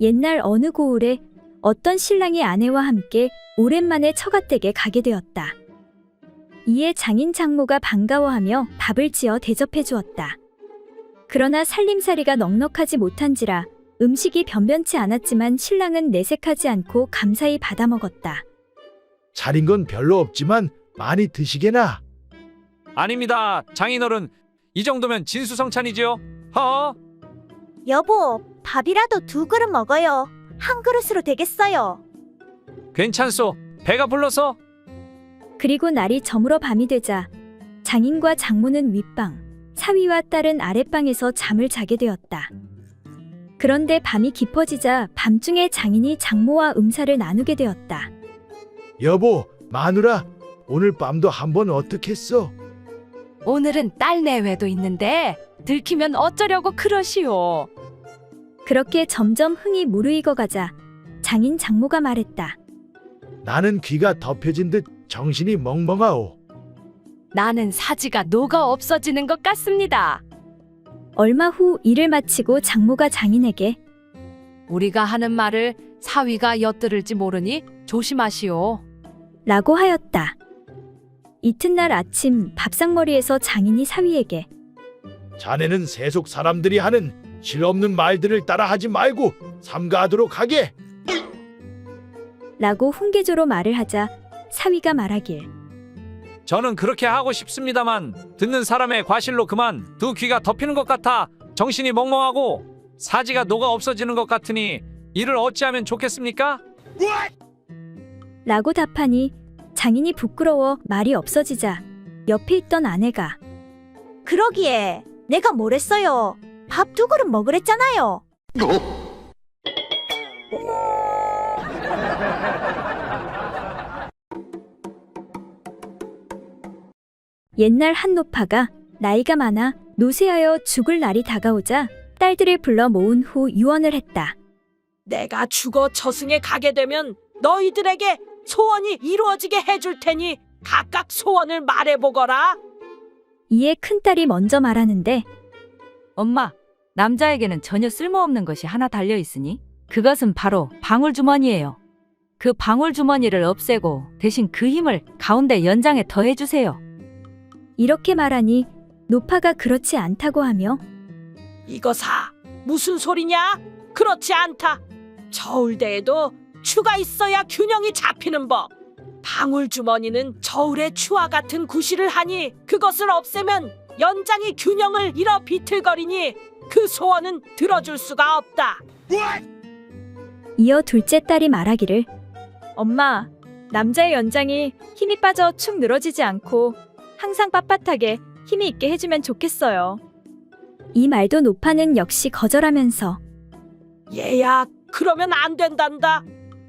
옛날 어느 고을에 어떤 신랑이 아내와 함께 오랜만에 처갓댁에 가게 되었다. 이에 장인 장모가 반가워하며 밥을 지어 대접해 주었다. 그러나 살림살이가 넉넉하지 못한지라 음식이 변변치 않았지만 신랑은 내색하지 않고 감사히 받아 먹었다. 차린 건 별로 없지만 많이 드시게나. 아닙니다. 장인어른, 이 정도면 진수성찬이지요. 허? 여보, 밥이라도 2그릇 먹어요. 한 그릇으로 되겠어요. 괜찮소. 배가 불러서. 그리고 날이 저물어 밤이 되자 장인과 장모는 윗방, 사위와 딸은 아랫방에서 잠을 자게 되었다. 그런데 밤이 깊어지자 밤중에 장인이 장모와 음사를 나누게 되었다. 여보, 마누라, 오늘 밤도 한번 어떻겠어? 오늘은 딸 내외도 있는데 들키면 어쩌려고 그러시오. 그렇게 점점 흥이 무르익어 가자 장인 장모가 말했다. 나는 귀가 덮여진 듯 정신이 멍멍하오. 나는 사지가 녹아 없어지는 것 같습니다. 얼마 후 일을 마치고 장모가 장인에게 우리가 하는 말을 사위가 엿들을지 모르니 조심하시오. 라고 하였다. 이튿날 아침 밥상머리에서 장인이 사위에게 자네는 세속 사람들이 하는 실없는 말들을 따라하지 말고 삼가하도록 하게. 라고 훈계조로 말을 하자 사위가 말하길 저는 그렇게 하고 싶습니다만 듣는 사람의 과실로 그만 두 귀가 덮이는 것 같아 정신이 멍멍하고 사지가 녹아 없어지는 것 같으니 이를 어찌하면 좋겠습니까? 라고 답하니 장인이 부끄러워 말이 없어지자 옆에 있던 아내가 그러기에 내가 뭘 했어요. 밥 2그릇 먹으랬잖아요. 옛날 한 노파가 나이가 많아 노쇠하여 죽을 날이 다가오자 딸들을 불러 모은 후 유언을 했다. 내가 죽어 저승에 가게 되면 너희들에게 소원이 이루어지게 해줄 테니 각각 소원을 말해보거라. 이에 큰딸이 먼저 말하는데 엄마, 남자에게는 전혀 쓸모없는 것이 하나 달려 있으니 그것은 바로 방울주머니예요. 그 방울주머니를 없애고 대신 그 힘을 가운데 연장에 더해주세요. 이렇게 말하니 노파가 그렇지 않다고 하며 이거사 무슨 소리냐? 그렇지 않다. 저울대에도 추가 있어야 균형이 잡히는 법. 방울주머니는 저울의 추와 같은 구실을 하니 그것을 없애면 연장이 균형을 잃어 비틀거리니 그 소원은 들어줄 수가 없다. 이어 둘째 딸이 말하기를 엄마, 남자의 연장이 힘이 빠져 축 늘어지지 않고 항상 빳빳하게 힘이 있게 해주면 좋겠어요. 이 말도 노파는 역시 거절하면서 얘야, 그러면 안 된단다.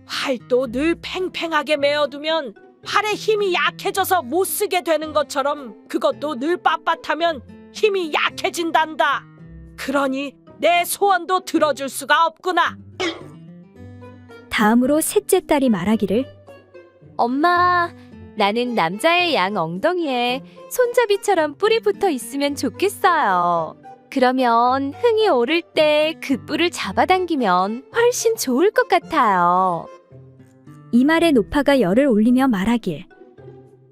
활도 늘 팽팽하게 메어두면 팔의 힘이 약해져서 못 쓰게 되는 것처럼 그것도 늘 빳빳하면 힘이 약해진단다. 그러니 내 소원도 들어줄 수가 없구나. 다음으로 셋째 딸이 말하기를 엄마, 나는 남자의 양 엉덩이에 손잡이처럼 뿔이 붙어 있으면 좋겠어요. 그러면 흥이 오를 때 그 뿔을 잡아당기면 훨씬 좋을 것 같아요. 이 말에 노파가 열을 올리며 말하길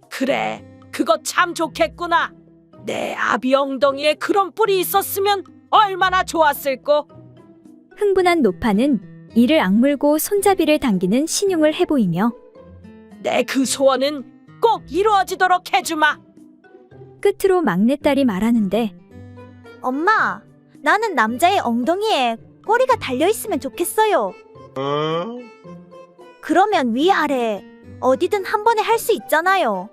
그래, 그거 참 좋겠구나. 내 아비 엉덩이에 그런 뿔이 있었으면 얼마나 좋았을꼬. 흥분한 노파는 이를 악물고 손잡이를 당기는 신용을 해보이며 내 그 소원은 꼭 이루어지도록 해주마. 끝으로 막내딸이 말하는데 엄마, 나는 남자의 엉덩이에 꼬리가 달려있으면 좋겠어요. 그러면 위아래 어디든 한 번에 할 수 있잖아요.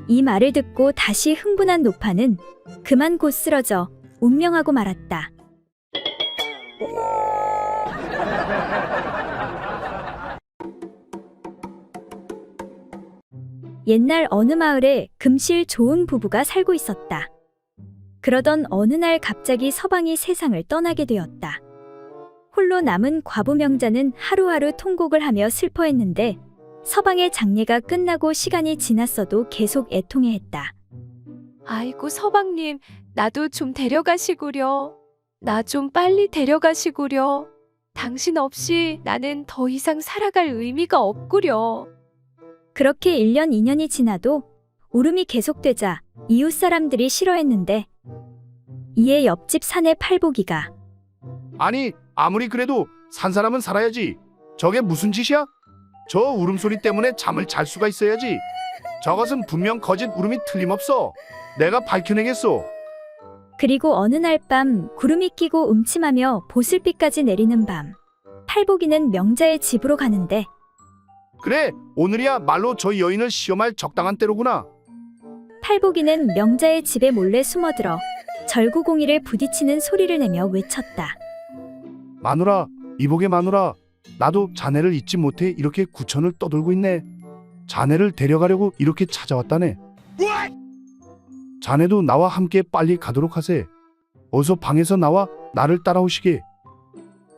이 말을 듣고 다시 흥분한 노파는 그만 곧 쓰러져 운명하고 말았다. 옛날 어느 마을에 금실 좋은 부부가 살고 있었다. 그러던 어느 날 갑자기 서방이 세상을 떠나게 되었다. 홀로 남은 과부 명자는 하루하루 통곡을 하며 슬퍼했는데 서방의 장례가 끝나고 시간이 지났어도 계속 애통해했다. 아이고 서방님, 나도 좀 데려가시구려. 나 좀 빨리 데려가시구려. 당신 없이 나는 더 이상 살아갈 의미가 없구려. 그렇게 1년 2년이 지나도 울음이 계속되자 이웃 사람들이 싫어했는데 이에 옆집 사내 팔복이가 아니, 아무리 그래도 산 사람은 살아야지. 저게 무슨 짓이야? 저 울음소리 때문에 잠을 잘 수가 있어야지. 저것은 분명 거짓 울음이 틀림없어. 내가 밝혀내겠소. 그리고 어느 날 밤 구름이 끼고 음침하며 보슬비까지 내리는 밤 팔복이는 명자의 집으로 가는데 그래, 오늘이야 말로 저 여인을 시험할 적당한 때로구나. 팔복이는 명자의 집에 몰래 숨어들어 절구공이를 부딪히는 소리를 내며 외쳤다. 마누라, 이복의 마누라, 나도 자네를 잊지 못해 이렇게 구천을 떠돌고 있네. 자네를 데려가려고 이렇게 찾아왔다네. 자네도 나와 함께 빨리 가도록 하세. 어서 방에서 나와 나를 따라오시게.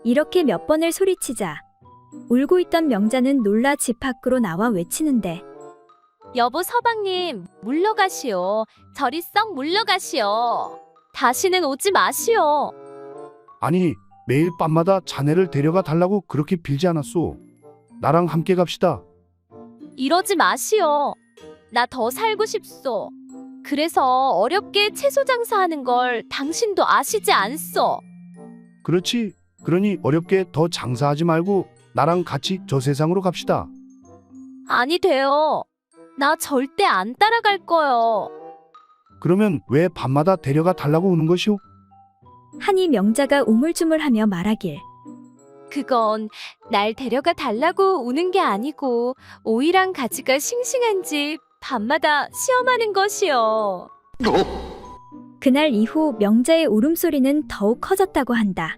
이렇게 몇 번을 소리치자 울고 있던 명자는 놀라 집 밖으로 나와 외치는데 여보 서방님, 물러가시오. 저리 썩 물러가시오. 다시는 오지 마시오. 아니, 매일 밤마다 자네를 데려가 달라고 그렇게 빌지 않았소. 나랑 함께 갑시다. 이러지 마시오. 나 더 살고 싶소. 그래서 어렵게 채소 장사하는 걸 당신도 아시지 않소? 그렇지. 그러니 어렵게 더 장사하지 말고 나랑 같이 저 세상으로 갑시다. 아니 돼요. 나 절대 안 따라갈 거요. 그러면 왜 밤마다 데려가 달라고 우는 것이오? 하니 명자가 우물쭈물하며 말하길 그건 날 데려가 달라고 우는 게 아니고 오이랑 가지가 싱싱한지 밤마다 시험하는 것이요. 그날 이후 명자의 울음소리는 더욱 커졌다고 한다.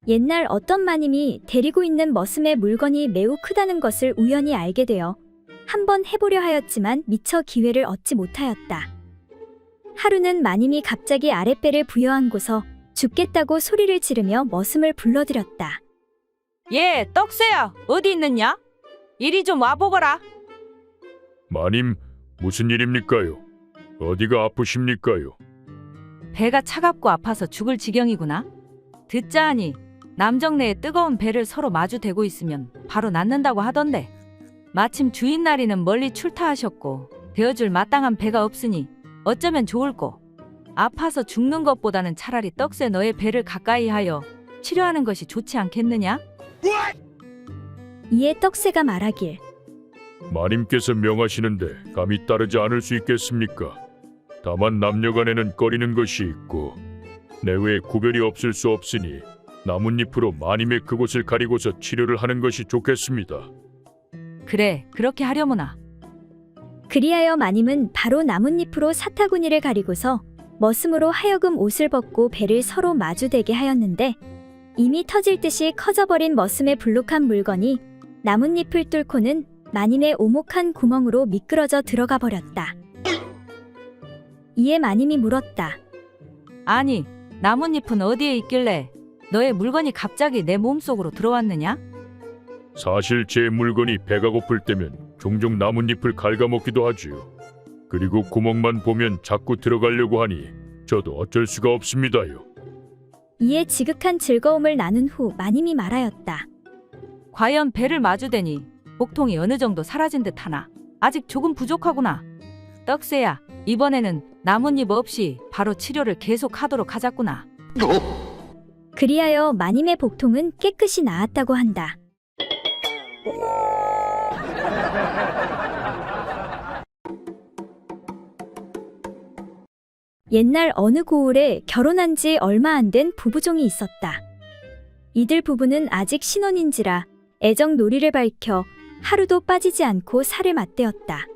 옛날 어떤 마님이 데리고 있는 머슴의 물건이 매우 크다는 것을 우연히 알게 되어 한번 해보려 하였지만 미처 기회를 얻지 못하였다. 하루는 마님이 갑자기 아랫배를 부여안고서 죽겠다고 소리를 지르며 머슴을 불러들였다. 예, 떡새야, 어디 있느냐? 이리 좀 와보거라. 마님, 무슨 일입니까요? 어디가 아프십니까요? 배가 차갑고 아파서 죽을 지경이구나. 듣자 하니 남정네에 뜨거운 배를 서로 마주대고 있으면 바로 낫는다고 하던데 마침 주인 나리는 멀리 출타하셨고 대어줄 마땅한 배가 없으니 어쩌면 좋을꼬. 아파서 죽는 것보다는 차라리 떡새 너의 배를 가까이 하여 치료하는 것이 좋지 않겠느냐? 이에 떡새가 말하길 마님께서 명하시는데 감히 따르지 않을 수 있겠습니까? 다만 남녀간에는 꺼리는 것이 있고 내외에 구별이 없을 수 없으니 나뭇잎으로 마님의 그곳을 가리고서 치료를 하는 것이 좋겠습니다. 그래, 그렇게 하려무나. 그리하여 마님은 바로 나뭇잎으로 사타구니를 가리고서 머슴으로 하여금 옷을 벗고 배를 서로 마주대게 하였는데 이미 터질 듯이 커져버린 머슴의 불룩한 물건이 나뭇잎을 뚫고는 마님의 오목한 구멍으로 미끄러져 들어가 버렸다. 이에 마님이 물었다. 아니, 나뭇잎은 어디에 있길래 너의 물건이 갑자기 내 몸속으로 들어왔느냐? 사실 제 물건이 배가 고플 때면 종종 나뭇잎을 갉아먹기도 하지요. 그리고 구멍만 보면 자꾸 들어가려고 하니 저도 어쩔 수가 없습니다요. 이에 지극한 즐거움을 나눈 후 마님이 말하였다. 과연 배를 마주대니 복통이 어느 정도 사라진 듯하나 아직 조금 부족하구나. 떡새야, 이번에는 나뭇잎 없이 바로 치료를 계속하도록 하자꾸나. 그리하여 마님의 복통은 깨끗이 나았다고 한다. 옛날 어느 고을에 결혼한 지 얼마 안 된 부부종이 있었다. 이들 부부는 아직 신혼인지라 애정 놀이를 밝혀 하루도 빠지지 않고 살을 맞대었다.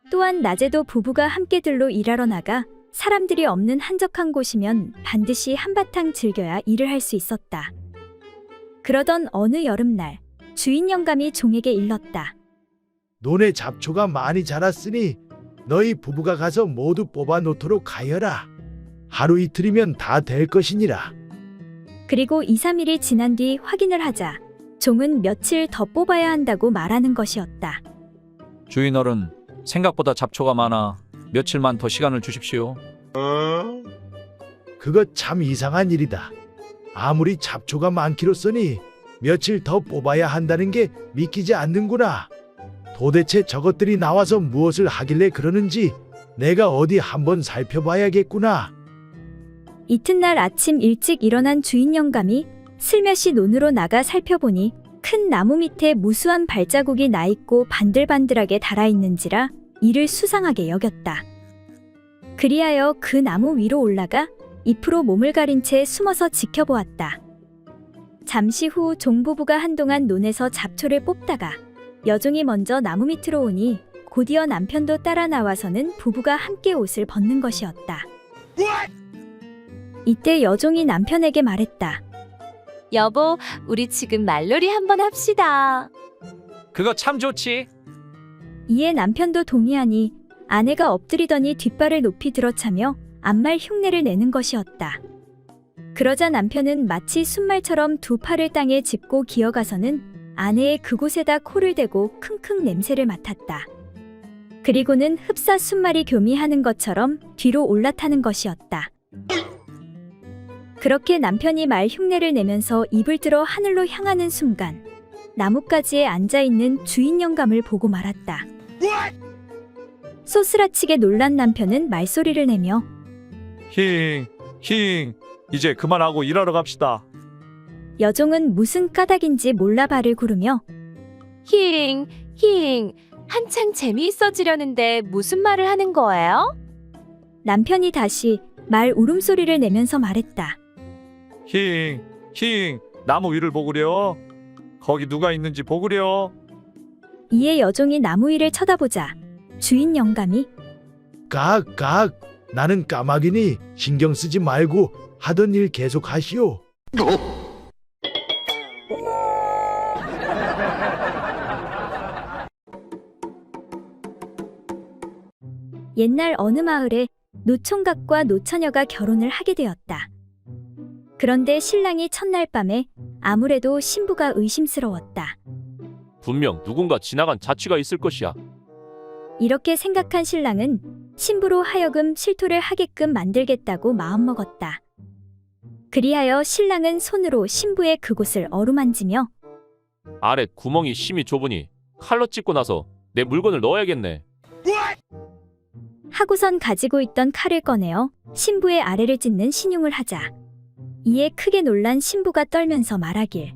또한 낮에도 부부가 함께 들로 일하러 나가 사람들이 없는 한적한 곳이면 반드시 한바탕 즐겨야 일을 할 수 있었다. 그러던 어느 여름날 주인 영감이 종에게 일렀다. 논에 잡초가 많이 자랐으니 너희 부부가 가서 모두 뽑아 놓도록 하여라. 하루 이틀이면 다 될 것이니라. 그리고 2, 3일이 지난 뒤 확인을 하자 종은 며칠 더 뽑아야 한다고 말하는 것이었다. 주인어른, 생각보다 잡초가 많아 며칠만 더 시간을 주십시오. 그거 참 이상한 일이다. 아무리 잡초가 많기로써니 며칠 더 뽑아야 한다는 게 믿기지 않는구나. 도대체 저것들이 나와서 무엇을 하길래 그러는지 내가 어디 한번 살펴봐야겠구나. 이튿날 아침 일찍 일어난 주인 영감이 슬며시 논으로 나가 살펴보니 큰 나무 밑에 무수한 발자국이 나있고 반들반들하게 달아있는지라 이를 수상하게 여겼다. 그리하여 그 나무 위로 올라가 잎으로 몸을 가린 채 숨어서 지켜보았다. 잠시 후 종부부가 한동안 논에서 잡초를 뽑다가 여종이 먼저 나무 밑으로 오니 곧이어 남편도 따라 나와서는 부부가 함께 옷을 벗는 것이었다. 이때 여종이 남편에게 말했다. 여보, 우리 지금 말놀이 한번 합시다. 그거 참 좋지. 이에 남편도 동의하니 아내가 엎드리더니 뒷발을 높이 들어차며 앞말 흉내를 내는 것이었다. 그러자 남편은 마치 순말처럼 두 팔을 땅에 짚고 기어가서는 아내의 그곳에다 코를 대고 킁킁 냄새를 맡았다. 그리고는 흡사 순말이 교미하는 것처럼 뒤로 올라타는 것이었다. 그렇게 남편이 말 흉내를 내면서 입을 들어 하늘로 향하는 순간 나뭇가지에 앉아있는 주인 영감을 보고 말았다. 소스라치게 놀란 남편은 말소리를 내며 힝, 이제 그만하고 일하러 갑시다. 여종은 무슨 까닭인지 몰라 발을 구르며 힝, 한창 재미있어지려는데 무슨 말을 하는 거예요? 남편이 다시 말 울음소리를 내면서 말했다. 힝, 나무 위를 보구려. 거기 누가 있는지 보구려. 이에 여종이 나무 위를 쳐다보자 주인 영감이 깍깍, 나는 까마귀니 신경 쓰지 말고 하던 일 계속 하시오. 옛날 어느 마을에 노총각과 노처녀가 결혼을 하게 되었다. 그런데 신랑이 첫날 밤에 아무래도 신부가 의심스러웠다. 분명 누군가 지나간 자취가 있을 것이야. 이렇게 생각한 신랑은 신부로 하여금 실토를 하게끔 만들겠다고 마음먹었다. 그리하여 신랑은 손으로 신부의 그곳을 어루만지며 아래 구멍이 심히 좁으니 칼로 찢고 나서 내 물건을 넣어야겠네. 하고선 가지고 있던 칼을 꺼내어 신부의 아래를 찢는 신용을 하자. 이에 크게 놀란 신부가 떨면서 말하길.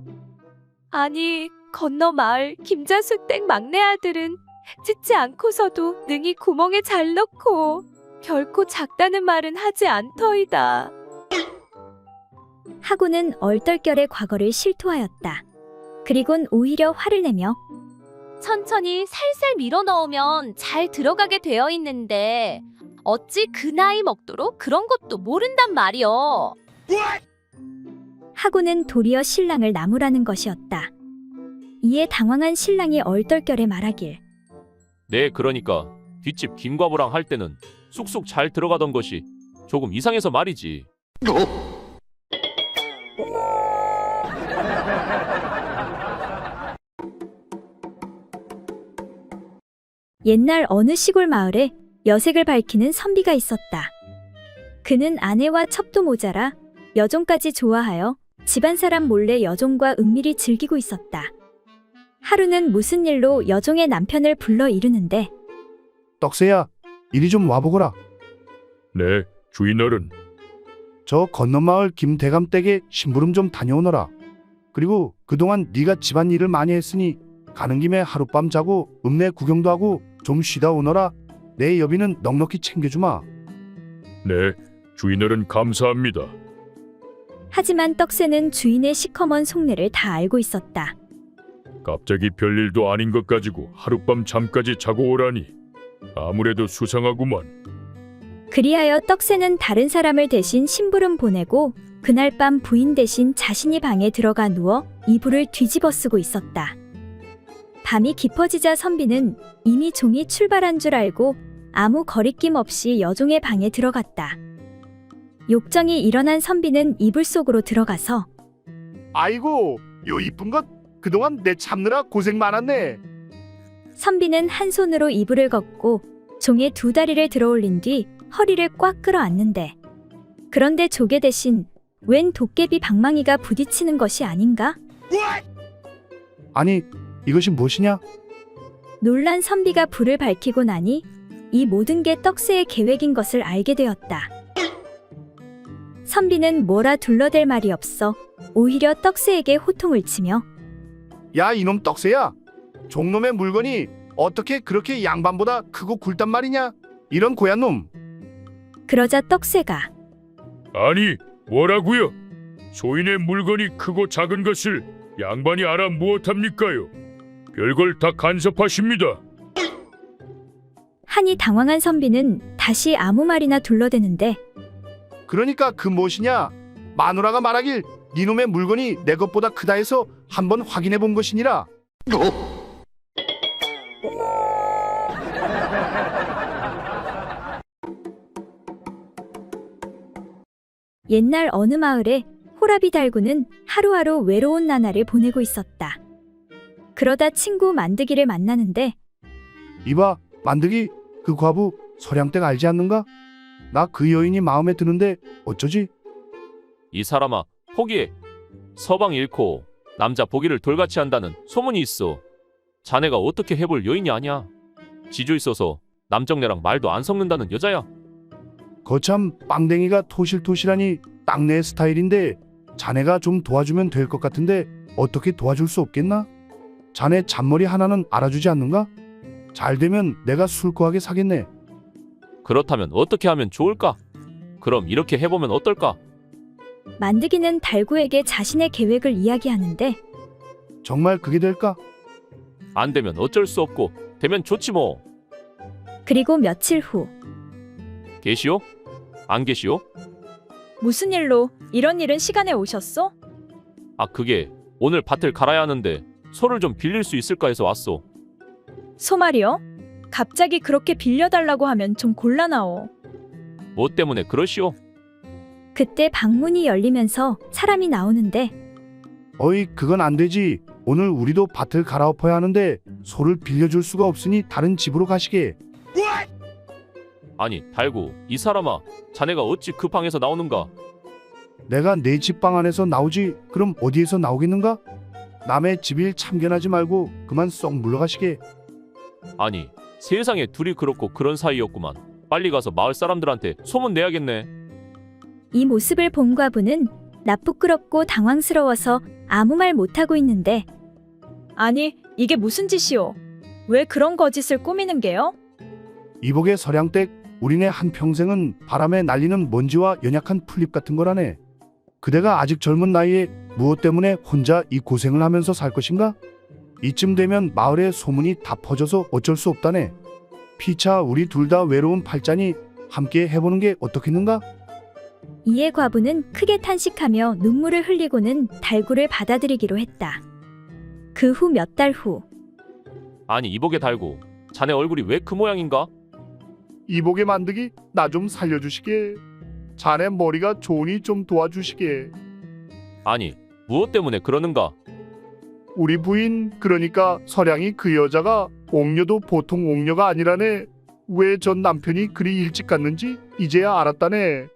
아니, 건너 마을 김자수 댁 막내 아들은 찢지 않고서도 능히 구멍에 잘 넣고 결코 작다는 말은 하지 않더이다. 하고는 얼떨결에 과거를 실토하였다. 그리곤 오히려 화를 내며 천천히 살살 밀어 넣으면 잘 들어가게 되어 있는데 어찌 그 나이 먹도록 그런 것도 모른단 말이여. 하고는 도리어 신랑을 나무라는 것이었다. 이에 당황한 신랑이 얼떨결에 말하길. 네, 그러니까 뒷집 김과부랑 할 때는 쑥쑥 잘 들어가던 것이 조금 이상해서 말이지. 옛날 어느 시골 마을에 여색을 밝히는 선비가 있었다. 그는 아내와 첩도 모자라 여종까지 좋아하여 집안 사람 몰래 여종과 은밀히 즐기고 있었다. 하루는 무슨 일로 여종의 남편을 불러 이르는데 떡새야, 이리 좀 와보거라. 네, 주인어른. 저 건너마을 김대감 댁에 심부름 좀 다녀오너라. 그리고 그동안 네가 집안일을 많이 했으니 가는 김에 하룻밤 자고 읍내 구경도 하고 좀 쉬다 오너라. 내 여비는 넉넉히 챙겨주마. 네, 주인어른 감사합니다. 하지만 떡새는 주인의 시커먼 속내를 다 알고 있었다. 갑자기 별일도 아닌 것 가지고 하룻밤 잠까지 자고 오라니 아무래도 수상하구만. 그리하여 떡새는 다른 사람을 대신 심부름 보내고 그날 밤 부인 대신 자신이 방에 들어가 누워 이불을 뒤집어 쓰고 있었다. 밤이 깊어지자 선비는 이미 종이 출발한 줄 알고 아무 거리낌 없이 여종의 방에 들어갔다. 욕정이 일어난 선비는 이불 속으로 들어가서 아이고, 요 이쁜 것 그동안 내 참느라 고생 많았네. 선비는 한 손으로 이불을 걷고 종의 두 다리를 들어올린 뒤 허리를 꽉 끌어안는데, 그런데 조개 대신 웬 도깨비 방망이가 부딪히는 것이 아닌가? 아니, 이것이 무엇이냐? 놀란 선비가 불을 밝히고 나니 이 모든 게 떡새의 계획인 것을 알게 되었다. 선비는 뭐라 둘러댈 말이 없어 오히려 떡새에게 호통을 치며, 야, 이놈 떡새야. 종놈의 물건이 어떻게 그렇게 양반보다 크고 굵단 말이냐? 이런 고얀 놈. 그러자 떡새가 아니, 뭐라고요? 소인의 물건이 크고 작은 것을 양반이 알아 무엇합니까요? 별걸 다 간섭하십니다. 하니 당황한 선비는 다시 아무 말이나 둘러대는데, 그러니까 그 무엇이냐? 마누라가 말하길 니놈의 물건이 내 것보다 크다 해서 한번 확인해 본 것이니라. 옛날 어느 마을에 호라비 달구는 하루하루 외로운 나날을 보내고 있었다. 그러다 친구 만드기를 만나는데, 이봐, 만드기, 그 과부 서량댁 알지 않는가? 나 그 여인이 마음에 드는데 어쩌지? 이 사람아, 포기해. 서방 잃고 남자 보기를 돌같이 한다는 소문이 있어. 자네가 어떻게 해볼 여인이 아니야. 지주 있어서 남정네랑 말도 안 섞는다는 여자야. 거참 빵댕이가 토실토실하니 딱 내 스타일인데 자네가 좀 도와주면 될 것 같은데 어떻게 도와줄 수 없겠나? 자네 잔머리 하나는 알아주지 않는가? 잘 되면 내가 술고하게 사겠네. 그렇다면 어떻게 하면 좋을까? 그럼 이렇게 해보면 어떨까? 만드기는 달구에게 자신의 계획을 이야기하는데, 정말 그게 될까? 안 되면 어쩔 수 없고 되면 좋지 뭐. 그리고 며칠 후 계시오? 안 계시오? 무슨 일로 이런 일은 시간에 오셨소? 아, 그게 오늘 밭을 갈아야 하는데 소를 좀 빌릴 수 있을까 해서 왔소. 소 말이요? 갑자기 그렇게 빌려달라고 하면 좀 곤란하오. 뭐 때문에 그러시오? 그때 방문이 열리면서 사람이 나오는데, 어이, 그건 안 되지. 오늘 우리도 밭을 갈아엎어야 하는데 소를 빌려줄 수가 없으니 다른 집으로 가시게. 아니, 달구, 이 사람아, 자네가 어찌 그 방에서 나오는가? 내가 내 집 방 안에서 나오지 그럼 어디에서 나오겠는가? 남의 집일 참견하지 말고 그만 썩 물러가시게. 아니, 세상에 둘이 그렇고 그런 사이였구만. 빨리 가서 마을 사람들한테 소문 내야겠네. 이 모습을 본 과부는 나쁘끄럽고 당황스러워서 아무 말 못하고 있는데, 아니, 이게 무슨 짓이오? 왜 그런 거짓을 꾸미는 게요? 이복의 서량댁, 우리네 한평생은 바람에 날리는 먼지와 연약한 풀잎 같은 거라네. 그대가 아직 젊은 나이에 무엇 때문에 혼자 이 고생을 하면서 살 것인가? 이쯤 되면 마을에 소문이 다 퍼져서 어쩔 수 없다네. 피차 우리 둘 다 외로운 팔자니 함께 해보는 게 어떻겠는가? 이에 과부는 크게 탄식하며 눈물을 흘리고는 달구를 받아들이기로 했다. 그 후 몇 달 후, 아니, 이복에 달구, 자네 얼굴이 왜 그 모양인가? 이복의 만드기, 나 좀 살려주시게. 자네 머리가 좋으니 좀 도와주시게. 아니, 무엇 때문에 그러는가? 우리 부인, 그러니까 서량이 그 여자가 옥녀도 보통 옥녀가 아니라네. 왜 전 남편이 그리 일찍 갔는지 이제야 알았다네.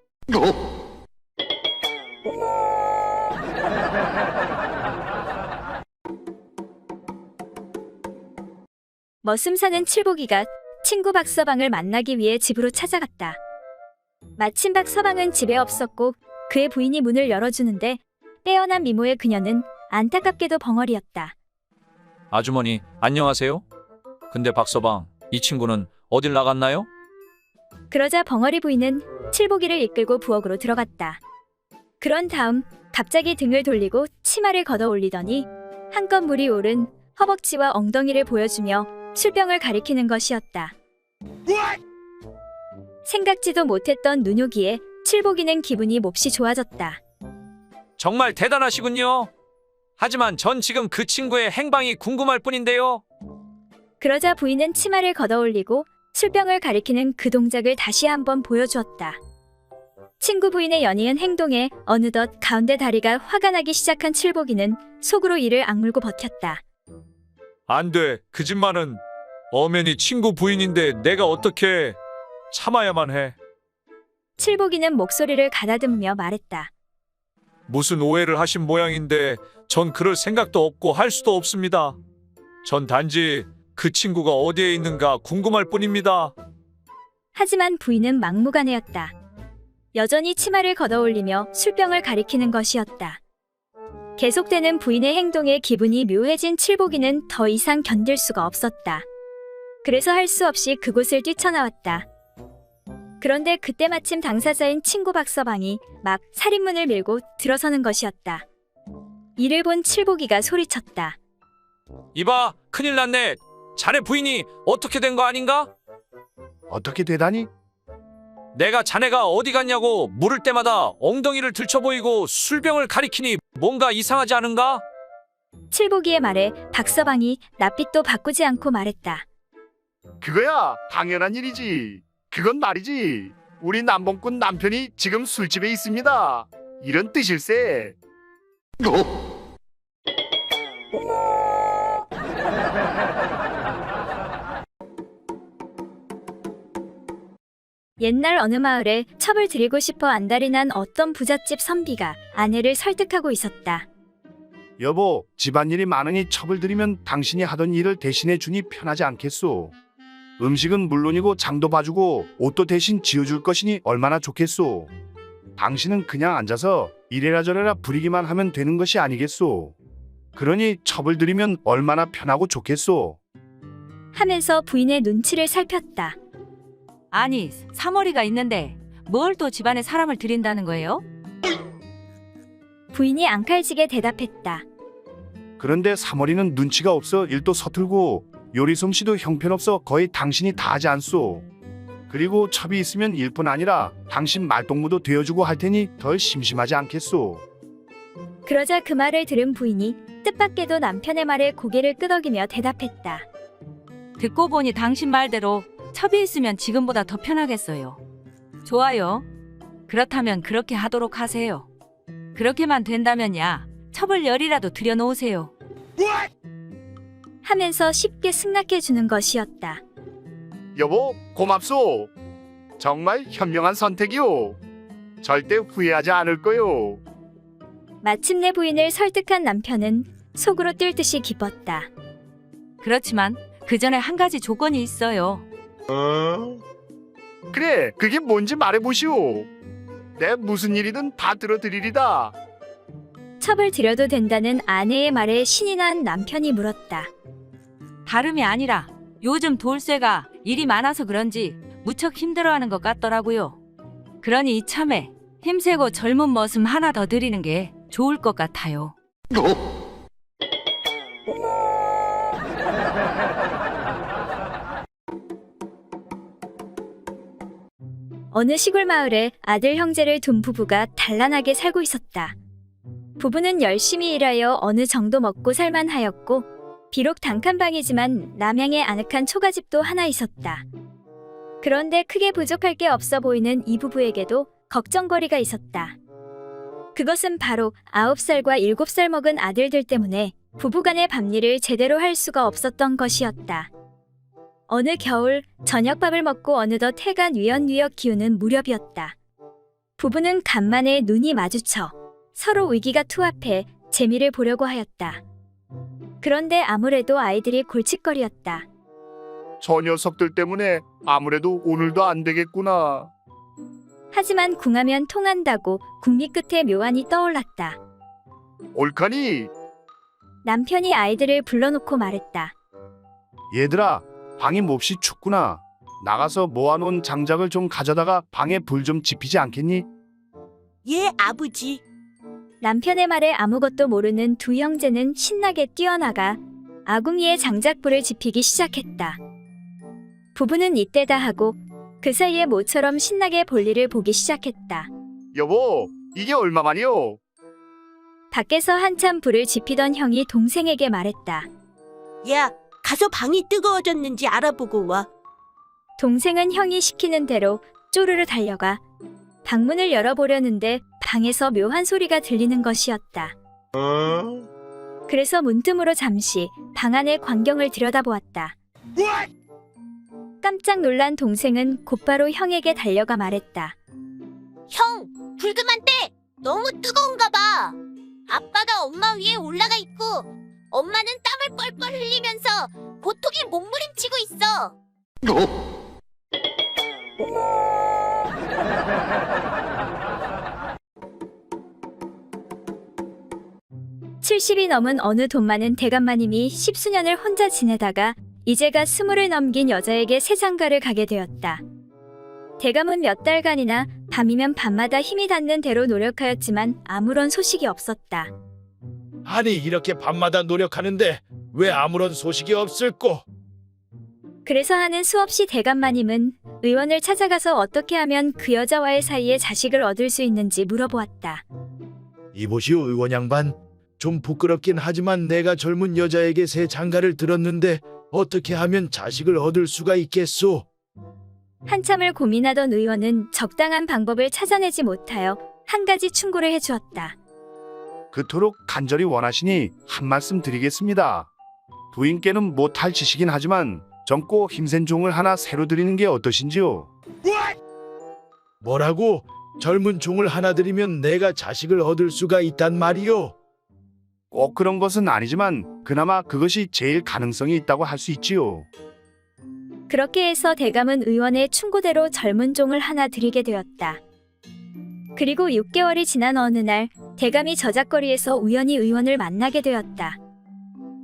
머슴사는 칠복이가 친구 박서방을 만나기 위해 집으로 찾아갔다. 마침 박서방은 집에 없었고 그의 부인이 문을 열어주는데, 빼어난 미모의 그녀는 안타깝게도 벙어리였다. 아주머니, 안녕하세요? 근데 박서방, 이 친구는 어딜 나갔나요? 그러자 벙어리 부인은 칠복이를 이끌고 부엌으로 들어갔다. 그런 다음 갑자기 등을 돌리고 치마를 걷어 올리더니 한껏 물이 오른 허벅지와 엉덩이를 보여주며 술병을 가리키는 것이었다. 생각지도 못했던 눈요기에 칠복이는 기분이 몹시 좋아졌다. 정말 대단하시군요. 하지만 전 지금 그 친구의 행방이 궁금할 뿐인데요. 그러자 부인은 치마를 걷어 올리고 술병을 가리키는 그 동작을 다시 한번 보여주었다. 친구 부인의 연이은 행동에 어느덧 가운데 다리가 화가 나기 시작한 칠복이는 속으로 이를 악물고 버텼다. 안 돼. 그 집만은 엄연히 친구 부인인데 내가 어떻게 참아야만 해. 칠복이는 목소리를 가다듬으며 말했다. 무슨 오해를 하신 모양인데 전 그럴 생각도 없고 할 수도 없습니다. 전 단지 그 친구가 어디에 있는가 궁금할 뿐입니다. 하지만 부인은 막무가내였다. 여전히 치마를 걷어올리며 술병을 가리키는 것이었다. 계속되는 부인의 행동에 기분이 묘해진 칠복이는 더 이상 견딜 수가 없었다. 그래서 할 수 없이 그곳을 뛰쳐나왔다. 그런데 그때 마침 당사자인 친구 박서방이 막 살인문을 밀고 들어서는 것이었다. 이를 본 칠복이가 소리쳤다. 이봐, 큰일 났네. 자네 부인이 어떻게 된 거 아닌가? 어떻게 되다니? 내가 자네가 어디 갔냐고 물을 때마다 엉덩이를 들춰보이고 술병을 가리키니 뭔가 이상하지 않은가? 칠복이의 말에 박서방이 낯빛도 바꾸지 않고 말했다. 그거야 당연한 일이지. 그건 말이지. 우리 남봉꾼 남편이 지금 술집에 있습니다. 이런 뜻일세. 옛날 어느 마을에 첩을 들이고 싶어 안달이 난 어떤 부잣집 선비가 아내를 설득하고 있었다. 여보, 집안일이 많으니 첩을 들이면 당신이 하던 일을 대신해 주니 편하지 않겠소. 음식은 물론이고 장도 봐주고 옷도 대신 지어줄 것이니 얼마나 좋겠소. 당신은 그냥 앉아서 이래라 저래라 부리기만 하면 되는 것이 아니겠소. 그러니 첩을 들이면 얼마나 편하고 좋겠소. 하면서 부인의 눈치를 살폈다. 아니, 사머리가 있는데 뭘 또 집안에 사람을 들인다는 거예요? 부인이 앙칼지게 대답했다. 그런데 사머리는 눈치가 없어 일도 서툴고 요리 솜씨도 형편없어 거의 당신이 다 하지 않소. 그리고 첩이 있으면 일뿐 아니라 당신 말동무도 되어주고 할 테니 덜 심심하지 않겠소. 그러자 그 말을 들은 부인이 뜻밖에도 남편의 말에 고개를 끄덕이며 대답했다. 듣고 보니 당신 말대로 첩이 있으면 지금보다 더 편하겠어요. 좋아요. 그렇다면 그렇게 하도록 하세요. 그렇게만 된다면야 첩을 열이라도 들여놓으세요. 하면서 쉽게 승낙해주는 것이었다. 여보, 고맙소. 정말 현명한 선택이오. 절대 후회하지 않을 거요. 마침내 부인을 설득한 남편은 속으로 뛸 듯이 기뻤다. 그렇지만 그 전에 한 가지 조건이 있어요. 그래, 그게 뭔지 말해보시오. 내 무슨 일이든 다 들어드리리다. 첩을 들여도 된다는 아내의 말에 신이 난 남편이 물었다. 다름이 아니라 요즘 돌쇠가 일이 많아서 그런지 무척 힘들어하는 것 같더라고요. 그러니 이참에 힘세고 젊은 머슴 하나 더 드리는 게 좋을 것 같아요. 어느 시골 마을에 아들 형제를 둔 부부가 단란하게 살고 있었다. 부부는 열심히 일하여 어느 정도 먹고 살만하였고 비록 단칸방이지만 남양에 아늑한 초가집도 하나 있었다. 그런데 크게 부족할 게 없어 보이는 이 부부에게도 걱정거리가 있었다. 그것은 바로 9살과 7살 먹은 아들들 때문에 부부간의 밥일을 제대로 할 수가 없었던 것이었다. 어느 겨울 저녁밥을 먹고 어느덧 해가 뉘엿뉘엿 기우는 무렵이었다. 부부는 간만에 눈이 마주쳐 서로 위기가 투합해 재미를 보려고 하였다. 그런데 아무래도 아이들이 골칫거리였다. 저 녀석들 때문에 아무래도 오늘도 안 되겠구나. 하지만 궁하면 통한다고 궁리 끝에 묘안이 떠올랐다. 옳카니? 남편이 아이들을 불러놓고 말했다. 얘들아, 방이 몹시 춥구나. 나가서 모아놓은 장작을 좀 가져다가 방에 불 좀 지피지 않겠니? 예, 아버지. 남편의 말에 아무것도 모르는 두 형제는 신나게 뛰어나가 아궁이에 장작불을 지피기 시작했다. 부부는 이때다 하고 그 사이에 모처럼 신나게 볼일을 보기 시작했다. 여보, 이게 얼마만이요? 밖에서 한참 불을 지피던 형이 동생에게 말했다. 야, 가서 방이 뜨거워졌는지 알아보고 와. 동생은 형이 시키는 대로 쪼르르 달려가 방문을 열어보려는데 방에서 묘한 소리가 들리는 것이었다. 그래서 문틈으로 잠시 방 안의 광경을 들여다보았다. 깜짝 놀란 동생은 곧바로 형에게 달려가 말했다. 형, 불 그만 떼! 너무 뜨거운가 봐. 아빠가 엄마 위에 올라가 있고 엄마는 땀을 뻘뻘 흘리면서 고통에 몸부림치고 있어. 70이 넘은 어느 돈 많은 대감마님이 십수년을 혼자 지내다가 이제가 20을 넘긴 여자에게 새 장가를 가게 되었다. 대감은 몇 달간이나 밤이면 밤마다 힘이 닿는 대로 노력하였지만 아무런 소식이 없었다. 아니 이렇게 밤마다 노력하는데 왜 아무런 소식이 없을꼬? 그래서 하는 수없이 대감마님은 의원을 찾아가서 어떻게 하면 그 여자와의 사이에 자식을 얻을 수 있는지 물어보았다. 이보시오 의원 양반, 좀 부끄럽긴 하지만 내가 젊은 여자에게 새 장가를 들었는데 어떻게 하면 자식을 얻을 수가 있겠소? 한참을 고민하던 의원은 적당한 방법을 찾아내지 못하여 한 가지 충고를 해주었다. 그토록 간절히 원하시니 한 말씀 드리겠습니다. 부인께는 못할 짓이긴 하지만 젊고 힘센 종을 하나 새로 드리는 게 어떠신지요? 뭐라고? 젊은 종을 하나 들이면 내가 자식을 얻을 수가 있단 말이오? 꼭 그런 것은 아니지만 그나마 그것이 제일 가능성이 있다고 할 수 있지요. 그렇게 해서 대감은 의원의 충고대로 젊은 종을 하나 들이게 되었다. 그리고 6개월이 지난 어느 날 대감이 저작거리에서 우연히 의원을 만나게 되었다.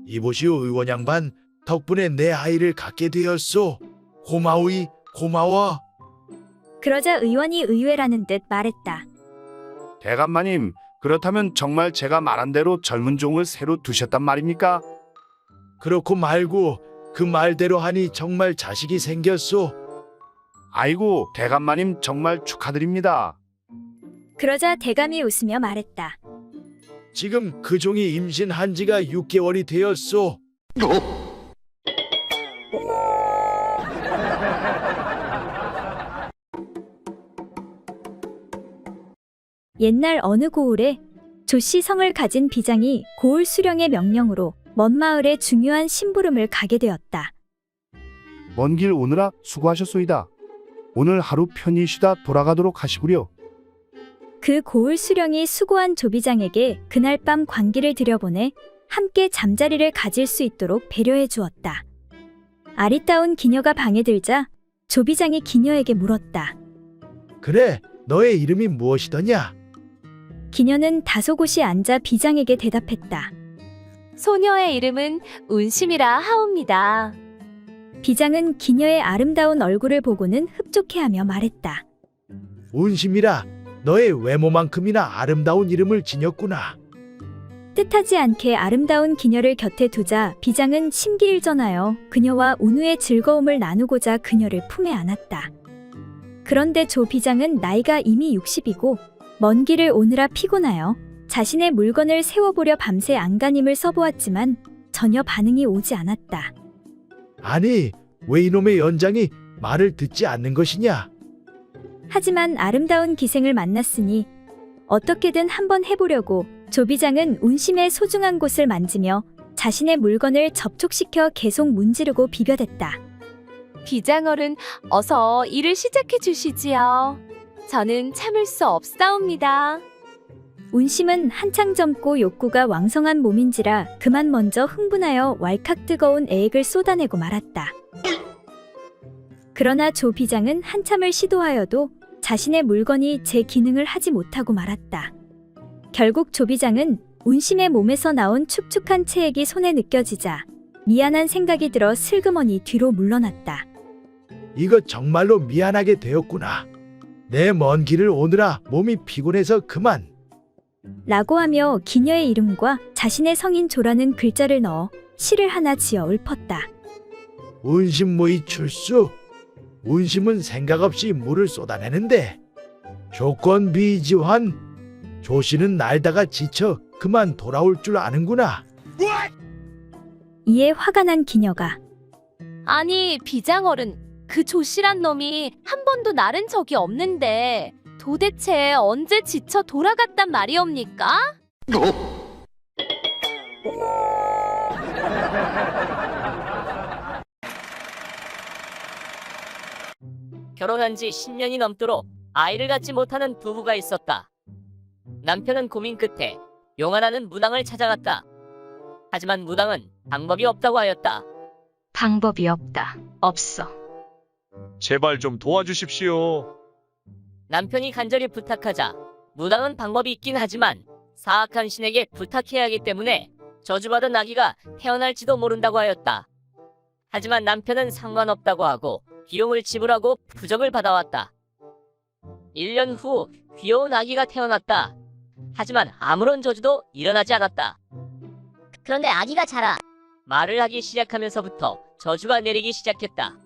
이보시오 의원 양반, 덕분에 내 아이를 갖게 되었소. 고마우이, 고마워. 그러자 의원이 의외라는 듯 말했다. 대감마님, 그렇다면 정말 제가 말한 대로 젊은 종을 새로 두셨단 말입니까? 그렇고 말고 그 말대로 하니 정말 자식이 생겼소. 아이고, 대감마님 정말 축하드립니다. 그러자 대감이 웃으며 말했다. 지금 그 종이 임신한 지가 6개월이 되었소. 옛날 어느 고을에 조씨 성을 가진 비장이 고을 수령의 명령으로 먼 마을에 중요한 심부름을 가게 되었다. 먼 길 오느라 수고하셨소이다. 오늘 하루 편히 쉬다 돌아가도록 하시구려. 그 고을 수령이 수고한 조비장에게 그날 밤 관기를 들여보내 함께 잠자리를 가질 수 있도록 배려해 주었다. 아리따운 기녀가 방에 들자 조비장이 기녀에게 물었다. 그래, 너의 이름이 무엇이더냐? 기녀는 다소곳이 앉아 비장에게 대답했다. 소녀의 이름은 운심이라 하옵니다. 비장은 기녀의 아름다운 얼굴을 보고는 흡족해하며 말했다. 운심이라, 너의 외모만큼이나 아름다운 이름을 지녔구나. 뜻하지 않게 아름다운 기녀를 곁에 두자 비장은 심기일전하여 그녀와 운후의 즐거움을 나누고자 그녀를 품에 안았다. 그런데 조 비장은 나이가 이미 60이고 먼 길을 오느라 피곤하여 자신의 물건을 세워보려 밤새 안간힘을 써보았지만 전혀 반응이 오지 않았다. 아니, 왜 이놈의 연장이 말을 듣지 않는 것이냐? 하지만 아름다운 기생을 만났으니 어떻게든 한번 해보려고 조비장은 운심의 소중한 곳을 만지며 자신의 물건을 접촉시켜 계속 문지르고 비벼댔다. 비장어른 어서 일을 시작해 주시지요. 저는 참을 수 없사옵니다. 운심은 한창 젊고 욕구가 왕성한 몸인지라 그만 먼저 흥분하여 왈칵 뜨거운 애액을 쏟아내고 말았다. 그러나 조 비장은 한참을 시도하여도 자신의 물건이 제 기능을 하지 못하고 말았다. 결국 조 비장은 운심의 몸에서 나온 축축한 체액이 손에 느껴지자 미안한 생각이 들어 슬그머니 뒤로 물러났다. 이거 정말로 미안하게 되었구나. 내 먼 길을 오느라 몸이 피곤해서 그만. 라고 하며 기녀의 이름과 자신의 성인 조라는 글자를 넣어 시를 하나 지어 읊었다. 운심무이 출수. 운심은 생각 없이 물을 쏟아내는데 조건 비지환. 조씨는 날다가 지쳐 그만 돌아올 줄 아는구나. 이에 화가 난 기녀가 아니 비장어른 그 조씨란 놈이 한 번도 나른 적이 없는데 도대체 언제 지쳐 돌아갔단 말이옵니까? 결혼한 지 10년이 넘도록 아이를 갖지 못하는 부부가 있었다. 남편은 고민 끝에 용하나는 무당을 찾아갔다. 하지만 무당은 방법이 없다고 하였다. 방법이 없다. 없어. 제발 좀 도와주십시오. 남편이 간절히 부탁하자 무당은 방법이 있긴 하지만 사악한 신에게 부탁해야 하기 때문에 저주받은 아기가 태어날지도 모른다고 하였다. 하지만 남편은 상관없다고 하고 비용을 지불하고 부적을 받아왔다. 1년 후 귀여운 아기가 태어났다. 하지만 아무런 저주도 일어나지 않았다. 그런데 아기가 자라. 말을 하기 시작하면서부터 저주가 내리기 시작했다.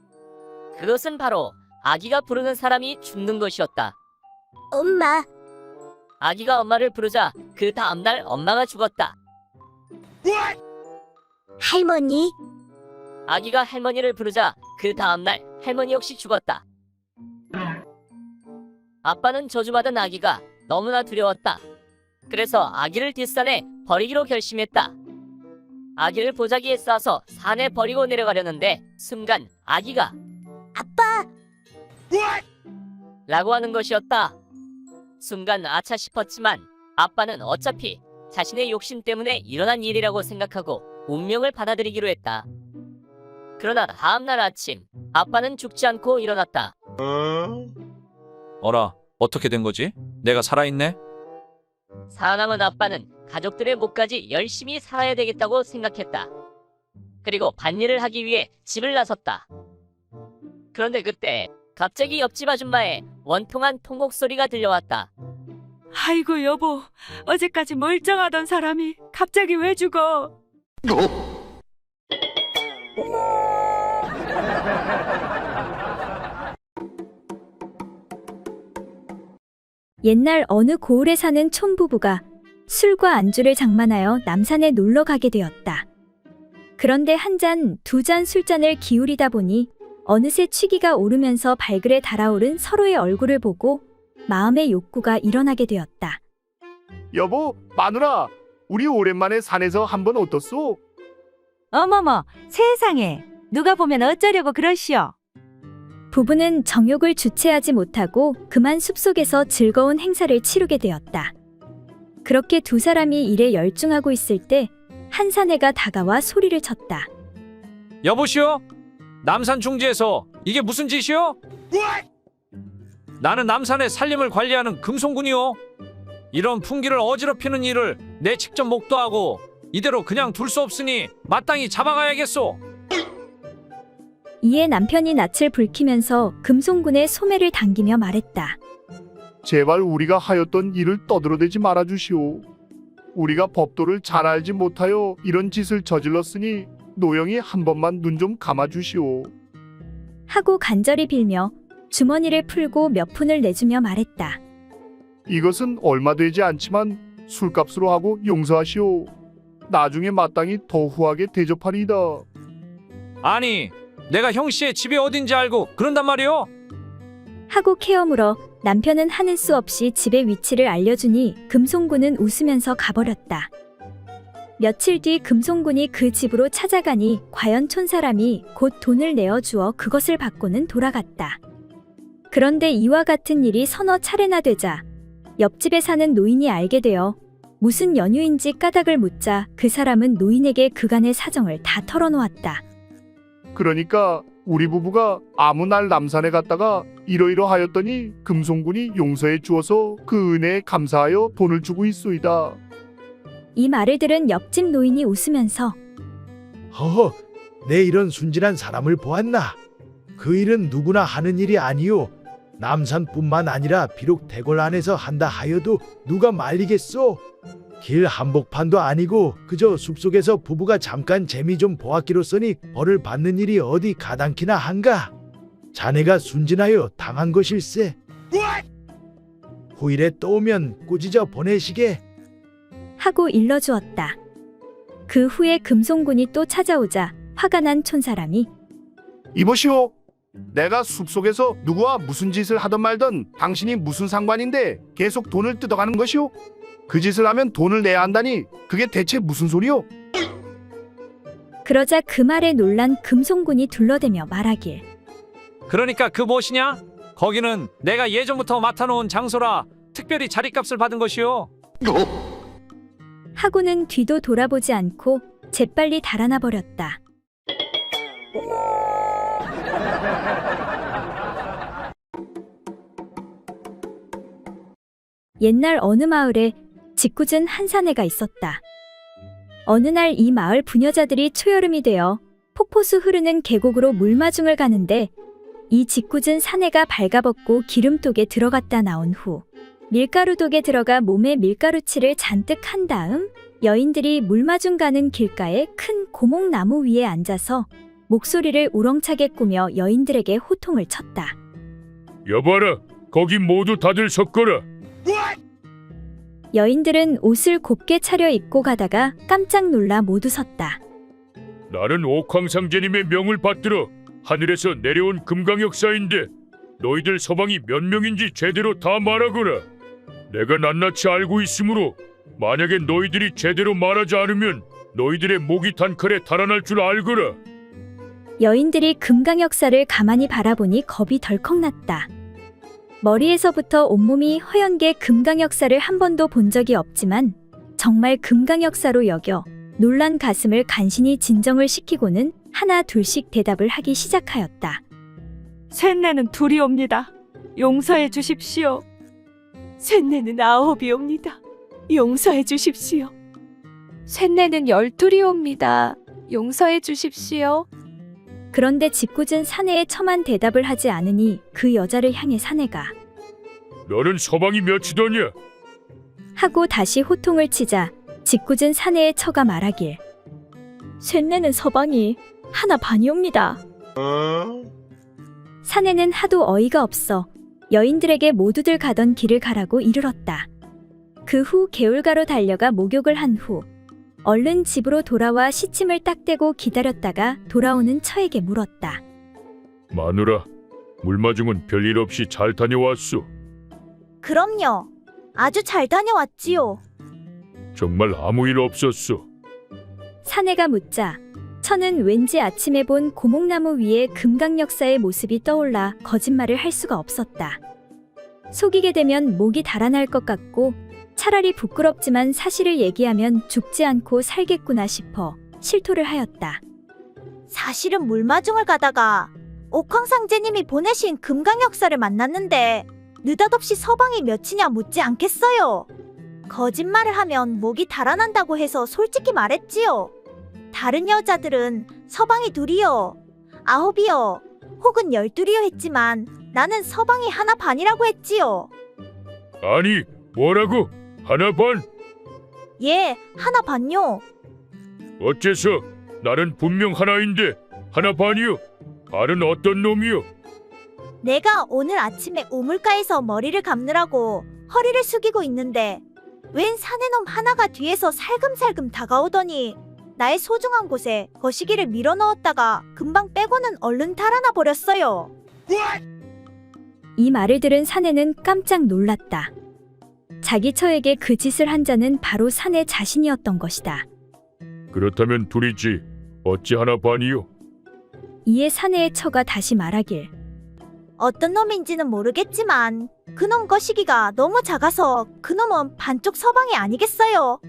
그것은 바로 아기가 부르는 사람이 죽는 것이었다. 엄마. 아기가 엄마를 부르자 그 다음날 엄마가 죽었다. 할머니. 아기가 할머니를 부르자 그 다음날 할머니 역시 죽었다. 아빠는 저주받은 아기가 너무나 두려웠다. 그래서 아기를 뒷산에 버리기로 결심했다. 아기를 보자기에 싸서 산에 버리고 내려가려는데 순간 아기가 아빠. 라고 하는 것이었다. 순간 아차 싶었지만 아빠는 어차피 자신의 욕심 때문에 일어난 일이라고 생각하고 운명을 받아들이기로 했다. 그러나 다음날 아침 아빠는 죽지 않고 일어났다. 어라, 어떻게 된 거지? 내가 살아있네? 살아남은 아빠는 가족들의 목까지 열심히 살아야 되겠다고 생각했다. 그리고 밭일을 하기 위해 집을 나섰다. 그런데 그때 갑자기 옆집 아줌마의 원통한 통곡 소리가 들려왔다. 아이고 여보, 어제까지 멀쩡하던 사람이 갑자기 왜 죽어? 옛날 어느 고을에 사는 촌부부가 술과 안주를 장만하여 남산에 놀러 가게 되었다. 그런데 한 잔, 두 잔 술잔을 기울이다 보니 어느새 취기가 오르면서 발그레 달아오른 서로의 얼굴을 보고 마음의 욕구가 일어나게 되었다. 여보, 마누라, 우리 오랜만에 산에서 한번 어떻소? 어머머, 세상에, 누가 보면 어쩌려고 그러시오? 부부는 정욕을 주체하지 못하고 그만 숲속에서 즐거운 행사를 치르게 되었다. 그렇게 두 사람이 일에 열중하고 있을 때 한 사내가 다가와 소리를 쳤다. 여보시오? 남산 중지에서 이게 무슨 짓이오? 나는 남산의 산림을 관리하는 금송군이오. 이런 풍기를 어지럽히는 일을 내 직접 목도하고 이대로 그냥 둘 수 없으니 마땅히 잡아가야겠소. 이에 남편이 낯을 붉히면서 금송군의 소매를 당기며 말했다. 제발 우리가 하였던 일을 떠들어대지 말아주시오. 우리가 법도를 잘 알지 못하여 이런 짓을 저질렀으니 노영이 한 번만 눈 좀 감아주시오. 하고 간절히 빌며 주머니를 풀고 몇 푼을 내주며 말했다. 이것은 얼마 되지 않지만 술값으로 하고 용서하시오. 나중에 마땅히 더 후하게 대접하리이다. 아니, 내가 형씨의 집이 어딘지 알고 그런단 말이오? 하고 케어물어 남편은 하는 수 없이 집의 위치를 알려주니 금송군은 웃으면서 가버렸다. 며칠 뒤 금송군이 그 집으로 찾아가니 과연 촌사람이 곧 돈을 내어주어 그것을 받고는 돌아갔다. 그런데 이와 같은 일이 서너 차례나 되자 옆집에 사는 노인이 알게 되어 무슨 연유인지 까닭을 묻자 그 사람은 노인에게 그간의 사정을 다 털어놓았다. 그러니까 우리 부부가 아무 날 남산에 갔다가 이러이러하였더니 금송군이 용서해 주어서 그 은혜에 감사하여 돈을 주고 있소이다. 이 말을 들은 옆집 노인이 웃으면서 허허, 내 이런 순진한 사람을 보았나? 그 일은 누구나 하는 일이 아니오. 남산뿐만 아니라 비록 대궐 안에서 한다 하여도 누가 말리겠소? 길 한복판도 아니고 그저 숲속에서 부부가 잠깐 재미 좀 보았기로써니 벌을 받는 일이 어디 가당키나 한가? 자네가 순진하여 당한 것일세. 후일에 또 오면 꾸짖어 보내시게. 하고 일러주었다. 그 후에 금송군이 또 찾아오자 화가 난 촌사람이 이보시오. 내가 숲속에서 누구와 무슨 짓을 하던 말던 당신이 무슨 상관인데 계속 돈을 뜯어가는 것이오? 그 짓을 하면 돈을 내야 한다니 그게 대체 무슨 소리오? 그러자 그 말에 놀란 금송군이 둘러대며 말하길. 그러니까 그 무엇이냐? 거기는 내가 예전부터 맡아놓은 장소라 특별히 자리값을 받은 것이요. 하고는 뒤도 돌아보지 않고 재빨리 달아나 버렸다. 옛날 어느 마을에 짓궂은 한 사내가 있었다. 어느 날 이 마을 부녀자들이 초여름이 되어 폭포수 흐르는 계곡으로 물마중을 가는데 이 짓궂은 사내가 발가벗고 기름독에 들어갔다 나온 후 밀가루독에 들어가 몸에 밀가루칠을 잔뜩 한 다음 여인들이 물마중 가는 길가에 큰 고목나무 위에 앉아서 목소리를 우렁차게 꾸며 여인들에게 호통을 쳤다. 여봐라, 거기 모두 다들 섞어라. 여인들은 옷을 곱게 차려입고 가다가 깜짝 놀라 모두 섰다. 나는 옥황상제님의 명을 받들어 하늘에서 내려온 금강역사인데 너희들 서방이 몇 명인지 제대로 다 말하거라. 내가 낱낱이 알고 있으므로 만약에 너희들이 제대로 말하지 않으면 너희들의 목이 단칼에 달아날 줄 알거라. 여인들이 금강역사를 가만히 바라보니 겁이 덜컥 났다. 머리에서부터 온몸이 허연게 금강역사를 한 번도 본 적이 없지만 정말 금강역사로 여겨 놀란 가슴을 간신히 진정을 시키고는 하나 둘씩 대답을 하기 시작하였다. 셋내는 둘이옵니다. 용서해 주십시오. 셋내는 아홉이옵니다. 용서해 주십시오. 셋내는 12이옵니다. 용서해 주십시오. 그런데 짓궂은 사내의 첨한 대답을 하지 않으니 그 여자를 향해 사내가 너는 서방이 몇이더냐? 하고 다시 호통을 치자 짓궂은 사내의 처가 말하길. 셋내는 서방이 하나 반이옵니다. 사내는 하도 어이가 없어 여인들에게 모두들 가던 길을 가라고 이르렀다. 그 후 개울가로 달려가 목욕을 한 후 얼른 집으로 돌아와 시침을 딱 떼고 기다렸다가 돌아오는 처에게 물었다. 마누라, 물마중은 별일 없이 잘 다녀왔소. 그럼요. 아주 잘 다녀왔지요. 정말 아무 일 없었소. 사내가 묻자 처는 왠지 아침에 본 고목나무 위에 금강역사의 모습이 떠올라 거짓말을 할 수가 없었다. 속이게 되면 목이 달아날 것 같고 차라리 부끄럽지만 사실을 얘기하면 죽지 않고 살겠구나 싶어 실토를 하였다. 사실은 물마중을 가다가 옥황상제님이 보내신 금강역사를 만났는데 느닷없이 서방이 몇이냐 묻지 않겠어요. 거짓말을 하면 목이 달아난다고 해서 솔직히 말했지요. 다른 여자들은 서방이 둘이요, 9이요, 혹은 12이요 했지만 나는 서방이 하나 반이라고 했지요. 아니, 뭐라고? 하나 반? 예, 하나 반요. 어째서? 나는 분명 하나인데 하나 반이요? 발은 어떤 놈이요? 내가 오늘 아침에 우물가에서 머리를 감느라고 허리를 숙이고 있는데 웬 사내놈 하나가 뒤에서 살금살금 다가오더니 나의 소중한 곳에 거시기를 밀어넣었다가 금방 빼고는 얼른 달아나 버렸어요. 이 말을 들은 사내는 깜짝 놀랐다. 자기 처에게 그 짓을 한 자는 바로 사내 자신이었던 것이다. 그렇다면 둘이지 어찌 하나 반이요? 이에 사내의 처가 다시 말하길. 어떤 놈인지는 모르겠지만 그놈 거시기가 너무 작아서 그놈은 반쪽 서방이 아니겠어요.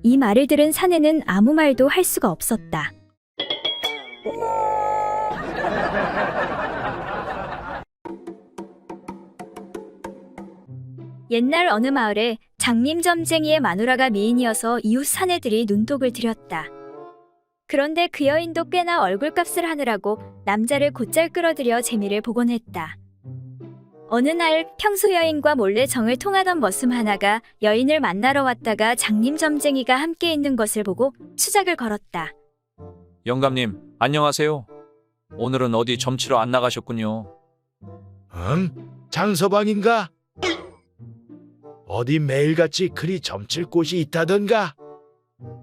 이 말을 들은 사내는 아무 말도 할 수가 없었다. 옛날 어느 마을에 장님점쟁이의 마누라가 미인이어서 이웃 사내들이 눈독을 들였다. 그런데 그 여인도 꽤나 얼굴값을 하느라고 남자를 곧잘 끌어들여 재미를 보곤 했다. 어느 날 평소 여인과 몰래 정을 통하던 머슴 하나가 여인을 만나러 왔다가 장님점쟁이가 함께 있는 것을 보고 수작을 걸었다. 영감님, 안녕하세요. 오늘은 어디 점치러 안 나가셨군요. 응? 장서방인가? 어디 매일같이 그리 점칠 곳이 있다던가?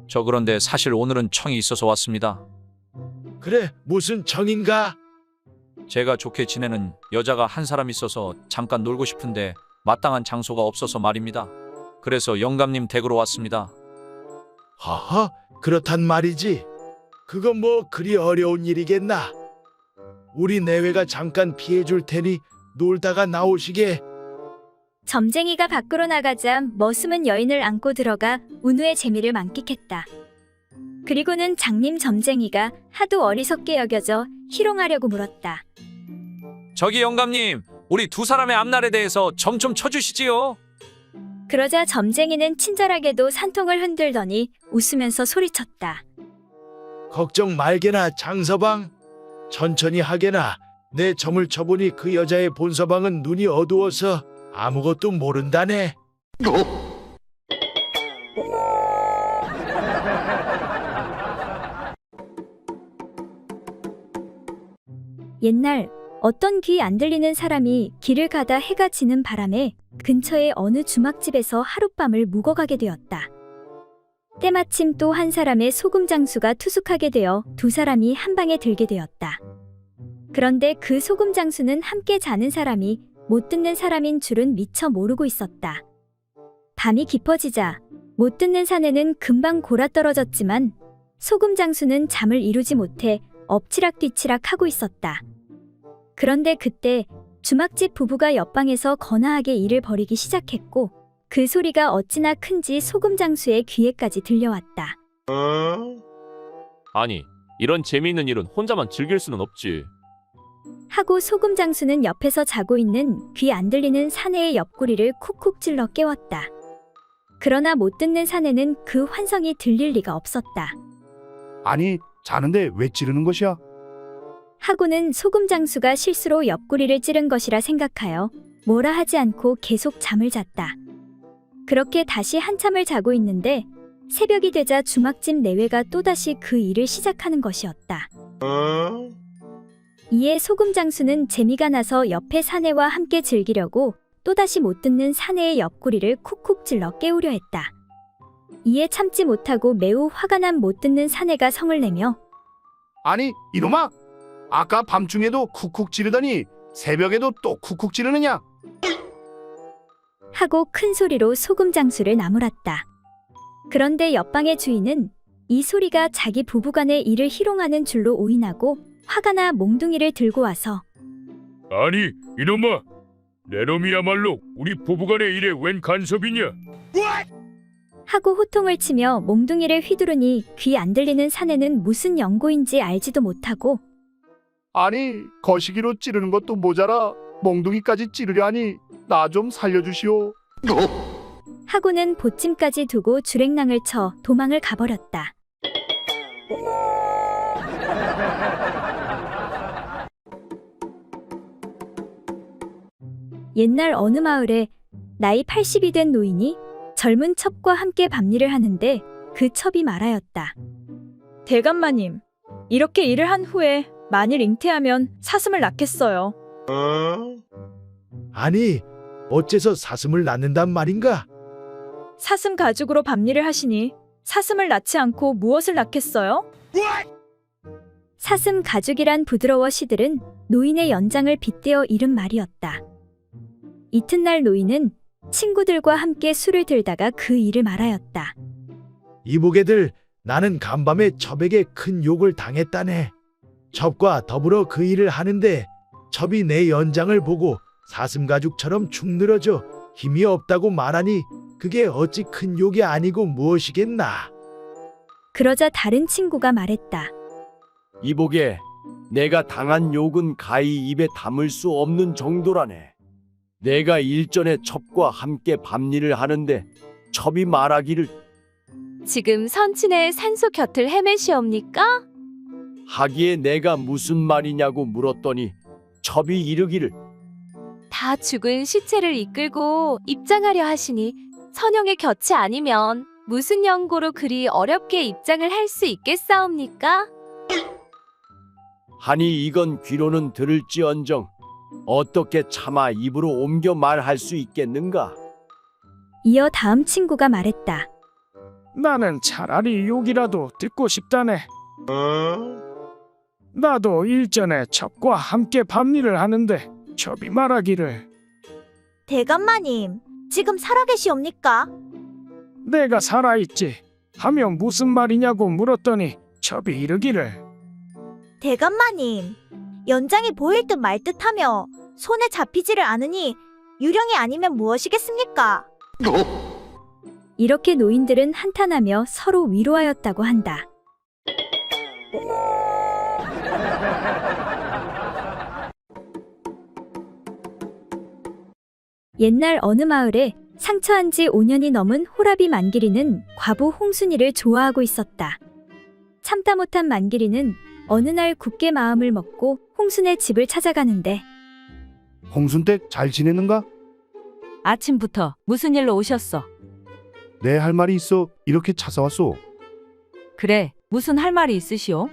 저 그런데 사실 오늘은 청이 있어서 왔습니다. 그래, 무슨 청인가? 제가 좋게 지내는 여자가 한 사람 있어서 잠깐 놀고 싶은데 마땅한 장소가 없어서 말입니다. 그래서 영감님 댁으로 왔습니다. 하하, 그렇단 말이지. 그건 뭐 그리 어려운 일이겠나. 우리 내외가 잠깐 피해줄 테니 놀다가 나오시게. 점쟁이가 밖으로 나가자 머슴은 여인을 안고 들어가 운우의 재미를 만끽했다. 그리고는 장님 점쟁이가 하도 어리석게 여겨져 희롱하려고 물었다. 저기 영감님, 우리 두 사람의 앞날에 대해서 점 좀 쳐주시지요. 그러자 점쟁이는 친절하게도 산통을 흔들더니 웃으면서 소리쳤다. 걱정 말게나 장서방. 천천히 하게나. 내 점을 쳐보니 그 여자의 본서방은 눈이 어두워서 아무것도 모른다네. 옛날 어떤 귀 안 들리는 사람이 길을 가다 해가 지는 바람에 근처의 어느 주막집에서 하룻밤을 묵어가게 되었다. 때마침 또 한 사람의 소금 장수가 투숙하게 되어 두 사람이 한 방에 들게 되었다. 그런데 그 소금 장수는 함께 자는 사람이 못 듣는 사람인 줄은 미처 모르고 있었다. 밤이 깊어지자 못 듣는 사내는 금방 골아떨어졌지만 소금 장수는 잠을 이루지 못해 엎치락뒤치락 하고 있었다. 그런데 그때 주막집 부부가 옆방에서 거나하게 일을 벌이기 시작했고 그 소리가 어찌나 큰지 소금 장수의 귀에까지 들려왔다. 아니, 이런 재미있는 일은 혼자만 즐길 수는 없지. 하고 소금 장수는 옆에서 자고 있는 귀 안 들리는 사내의 옆구리를 쿡쿡 찔러 깨웠다. 그러나 못 듣는 사내는 그 환성이 들릴 리가 없었다. 아니, 자는데 왜 찌르는 것이야? 하고는 소금 장수가 실수로 옆구리를 찌른 것이라 생각하여 뭐라 하지 않고 계속 잠을 잤다. 그렇게 다시 한참을 자고 있는데 새벽이 되자 주막집 내외가 또다시 그 일을 시작하는 것이었다. 이에 소금 장수는 재미가 나서 옆에 사내와 함께 즐기려고 또다시 못 듣는 사내의 옆구리를 쿡쿡 찔러 깨우려 했다. 이에 참지 못하고 매우 화가 난 못 듣는 사내가 성을 내며 아니, 이놈아! 아까 밤중에도 쿡쿡 찌르더니 새벽에도 또 쿡쿡 찌르느냐? 하고 큰 소리로 소금 장수를 나무랐다. 그런데 옆방의 주인은 이 소리가 자기 부부간의 일을 희롱하는 줄로 오인하고 화가 나 몽둥이를 들고 와서 아니, 이놈아! 내 놈이야말로 우리 부부간의 일에 웬 간섭이냐? 하고 호통을 치며 몽둥이를 휘두르니 귀 안 들리는 사내는 무슨 연고인지 알지도 못하고 아니, 거시기로 찌르는 것도 모자라 몽둥이까지 찌르려 하니 나 좀 살려주시오. 하고는 보찜까지 두고 주랭랑을 쳐 도망을 가버렸다. 옛날 어느 마을에 나이 80이 된 노인이 젊은 첩과 함께 밤일을 하는데 그 첩이 말하였다. 대감마님, 이렇게 일을 한 후에 만일 잉태하면 사슴을 낳겠어요. 아니, 어째서 사슴을 낳는단 말인가? 사슴 가죽으로 밤일을 하시니 사슴을 낳지 않고 무엇을 낳겠어요? 사슴 가죽이란 부드러워 시들은 노인의 연장을 빗대어 이른 말이었다. 이튿날 노인은 친구들과 함께 술을 들다가 그 일을 말하였다. 이보게들, 나는 간밤에 첩에게 큰 욕을 당했다네. 첩과 더불어 그 일을 하는데 첩이 내 연장을 보고 사슴 가죽처럼 축 늘어져 힘이 없다고 말하니 그게 어찌 큰 욕이 아니고 무엇이겠나. 그러자 다른 친구가 말했다. 이보게, 내가 당한 욕은 가히 입에 담을 수 없는 정도라네. 내가 일전에 첩과 함께 밤일을 하는데 첩이 말하기를 지금 선친의 산소 곁을 헤매시옵니까? 하기에 내가 무슨 말이냐고 물었더니 첩이 이르기를 다 죽은 시체를 이끌고 입장하려 하시니 선영의 곁이 아니면 무슨 연고로 그리 어렵게 입장을 할 수 있겠사옵니까? 하니 이건 귀로는 들을지언정 어떻게 차마 입으로 옮겨 말할 수 있겠는가? 이어 다음 친구가 말했다. 나는 차라리 욕이라도 듣고 싶다네. 나도 일전에 첩과 함께 밤일을 하는데 첩이 말하기를 대감마님, 지금 살아계시옵니까? 내가 살아있지 하며 무슨 말이냐고 물었더니 첩이 이르기를 대감마님, 연장이 보일 듯 말 듯하며 손에 잡히지를 않으니 유령이 아니면 무엇이겠습니까? 이렇게 노인들은 한탄하며 서로 위로하였다고 한다. 옛날 어느 마을에 상처한 지 5년이 넘은 호라비 만기리는 과부 홍순이를 좋아하고 있었다. 참다 못한 만기리는 어느 날 굳게 마음을 먹고 홍순의 집을 찾아가는데 홍순댁 잘 지내는가? 아침부터 무슨 일로 오셨어? 내 할 말이 있어 이렇게 찾아왔소. 그래, 무슨 할 말이 있으시오?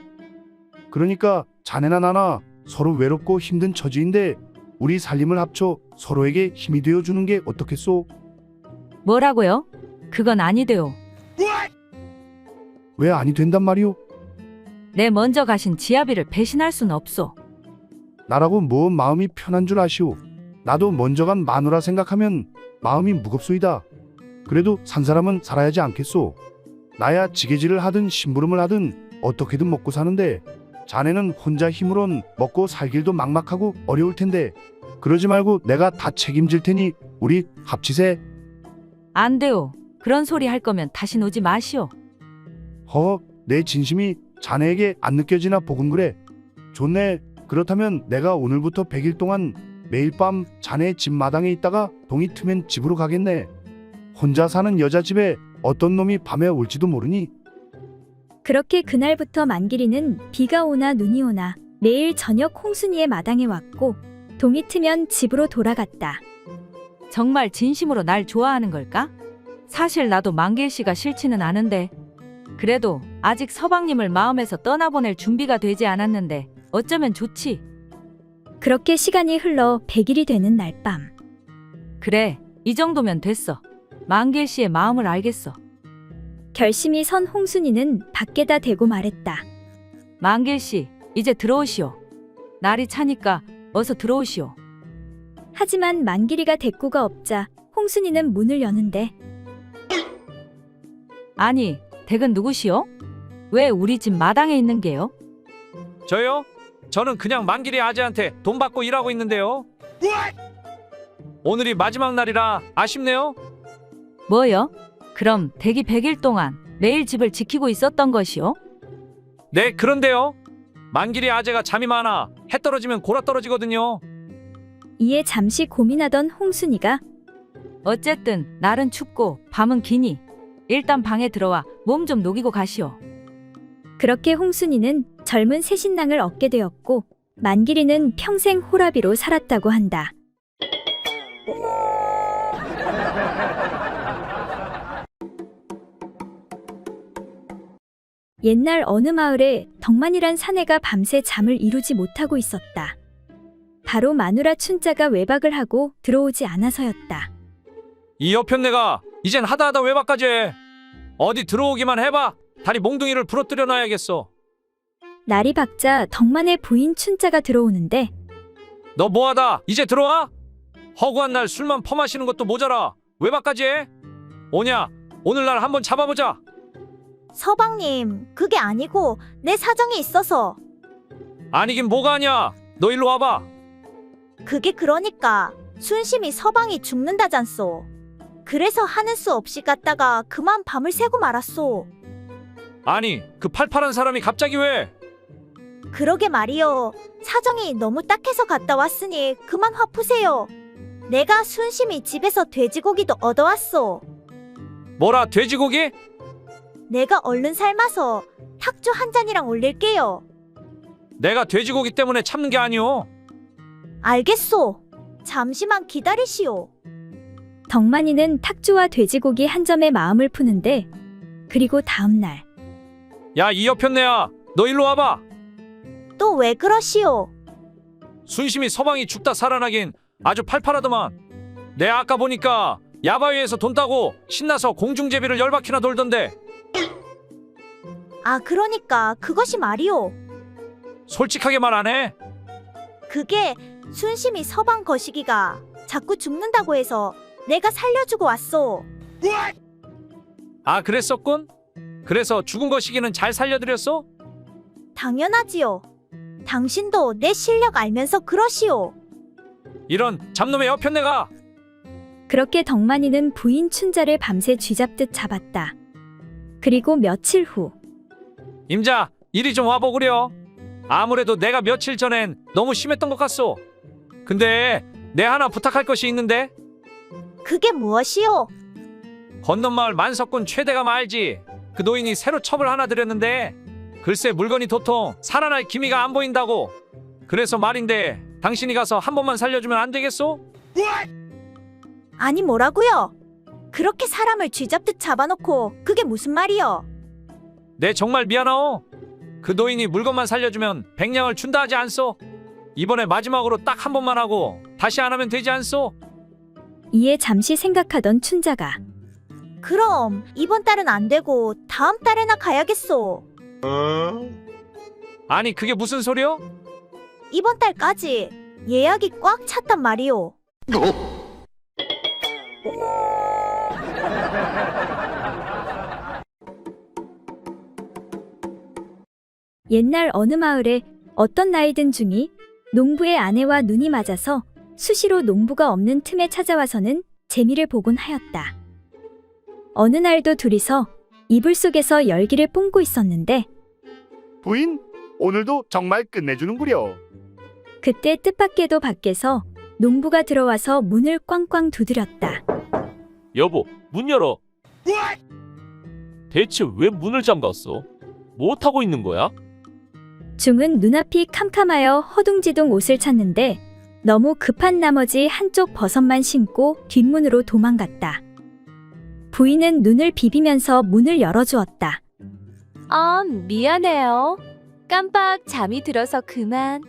그러니까 자네나 나나 서로 외롭고 힘든 처지인데 우리 살림을 합쳐 서로에게 힘이 되어주는 게 어떻겠소? 뭐라고요? 그건 아니대요. 왜 아니 된단 말이오? 내 먼저 가신 지아비를 배신할 순 없소. 나라고 뭐 마음이 편한 줄 아시오. 나도 먼저 간 마누라 생각하면 마음이 무겁소이다. 그래도 산 사람은 살아야지 않겠소. 나야 지게질을 하든 심부름을 하든 어떻게든 먹고 사는데 자네는 혼자 힘으론 먹고 살 길도 막막하고 어려울 텐데 그러지 말고 내가 다 책임질 테니 우리 합치세. 안 돼요. 그런 소리 할 거면 다시 오지 마시오. 내 진심이 자네에게 안 느껴지나 보군 그래. 좋네. 그렇다면 내가 오늘부터 100일 동안 매일 밤 자네 집 마당에 있다가 동이 트면 집으로 가겠네. 혼자 사는 여자 집에 어떤 놈이 밤에 올지도 모르니. 그렇게 그날부터 만기리는 비가 오나 눈이 오나 매일 저녁 홍순이의 마당에 왔고 동이 트면 집으로 돌아갔다. 정말 진심으로 날 좋아하는 걸까? 사실 나도 만길 씨가 싫지는 않은데 그래도 아직 서방님을 마음에서 떠나보낼 준비가 되지 않았는데 어쩌면 좋지. 그렇게 시간이 흘러 100일이 되는 날 밤. 그래, 이 정도면 됐어. 만길 씨의 마음을 알겠어. 결심이 선 홍순이는 밖에다 대고 말했다. 만길 씨, 이제 들어오시오. 날이 차니까 어서 들어오시오. 하지만 만기리가 대꾸가 없자 홍순이는 문을 여는데 아니, 댁은 누구시오? 왜 우리 집 마당에 있는 게요? 저요? 저는 그냥 만길이 아재한테 돈 받고 일하고 있는데요. 오늘이 마지막 날이라 아쉽네요. 뭐요? 그럼 댁이 100일 동안 매일 집을 지키고 있었던 것이요? 네, 그런데요. 만길이 아재가 잠이 많아 해 떨어지면 골아 떨어지거든요. 이에 잠시 고민하던 홍순이가 어쨌든 날은 춥고 밤은 기니 일단 방에 들어와 몸 좀 녹이고 가시오. 그렇게 홍순이는 젊은 새 신랑을 얻게 되었고 만기리는 평생 호라비로 살았다고 한다. 옛날 어느 마을에 덕만이란 사내가 밤새 잠을 이루지 못하고 있었다. 바로 마누라 춘자가 외박을 하고 들어오지 않아서였다. 이 여편네가 이젠 하다하다 외박까지 해. 어디 들어오기만 해봐. 다리 몽둥이를 부러뜨려 놔야겠어. 날이 밝자 덕만의 부인 춘자가 들어오는데 너 뭐하다 이제 들어와? 허구한 날 술만 퍼마시는 것도 모자라 외박까지 해? 오냐 오늘날 한번 잡아보자. 서방님, 그게 아니고 내 사정이 있어서. 아니긴 뭐가 아니야. 너 일로 와봐. 그게 그러니까 순심이 서방이 죽는다잖소. 그래서 하는 수 없이 갔다가 그만 밤을 새고 말았소. 아니 그 팔팔한 사람이 갑자기 왜? 그러게 말이요. 사정이 너무 딱해서 갔다 왔으니 그만 화 푸세요. 내가 순심이 집에서 돼지고기도 얻어왔소. 뭐라 돼지고기? 내가 얼른 삶아서 탁주 한 잔이랑 올릴게요. 내가 돼지고기 때문에 참는 게 아니오. 알겠소. 잠시만 기다리시오. 덕만이는 탁주와 돼지고기 한 점에 마음을 푸는데 그리고 다음 날 야 이 여편네야 너 일로 와봐. 또 왜 그러시오? 순심이 서방이 죽다 살아나긴 아주 팔팔하더만. 내 아까 보니까 야바위에서 돈 따고 신나서 공중제비를 열바퀴나 돌던데. 아, 그러니까 그것이 말이오. 솔직하게 말 안 해? 그게 순심이 서방 거시기가 자꾸 죽는다고 해서 내가 살려주고 왔어. 아, 그랬었군? 그래서 죽은 거시기는 잘 살려드렸어? 당연하지요. 당신도 내 실력 알면서 그러시오. 이런 잡놈의 여편네가. 그렇게 덕만이는 부인 춘자를 밤새 쥐잡듯 잡았다. 그리고 며칠 후 임자, 이리 좀 와보구려. 아무래도 내가 며칠 전엔 너무 심했던 것 같소. 근데 내 하나 부탁할 것이 있는데. 그게 무엇이오? 건넌마을 만석군 최대감 알지? 그 노인이 새로 첩을 하나 들였는데 글쎄 물건이 도통 살아날 기미가 안 보인다고. 그래서 말인데 당신이 가서 한 번만 살려주면 안 되겠소? 아니 뭐라고요? 그렇게 사람을 쥐잡듯 잡아놓고 그게 무슨 말이여? 내 정말 미안하오. 그 노인이 물건만 살려주면 100냥을 준다 하지 않소? 이번에 마지막으로 딱 한 번만 하고 다시 안 하면 되지 않소? 이에 잠시 생각하던 춘자가 그럼 이번 달은 안 되고 다음 달에나 가야겠소. 아니 그게 무슨 소리요? 이번 달까지 예약이 꽉 찼단 말이오. 옛날 어느 마을에 어떤 나이든 중이 농부의 아내와 눈이 맞아서 수시로 농부가 없는 틈에 찾아와서는 재미를 보곤 하였다. 어느 날도 둘이서 이불 속에서 열기를 뿜고 있었는데 부인, 오늘도 정말 끝내주는구려. 그때 뜻밖에도 밖에서 농부가 들어와서 문을 꽝꽝 두드렸다. 여보, 문 열어. 대체 왜 문을 잠갔어? 뭐 하고 있는 거야? 중은 눈앞이 캄캄하여 허둥지둥 옷을 찾는데 너무 급한 나머지 한쪽 버섯만 신고 뒷문으로 도망갔다. 부인은 눈을 비비면서 문을 열어주었다. 미안해요. 깜빡 잠이 들어서 그만.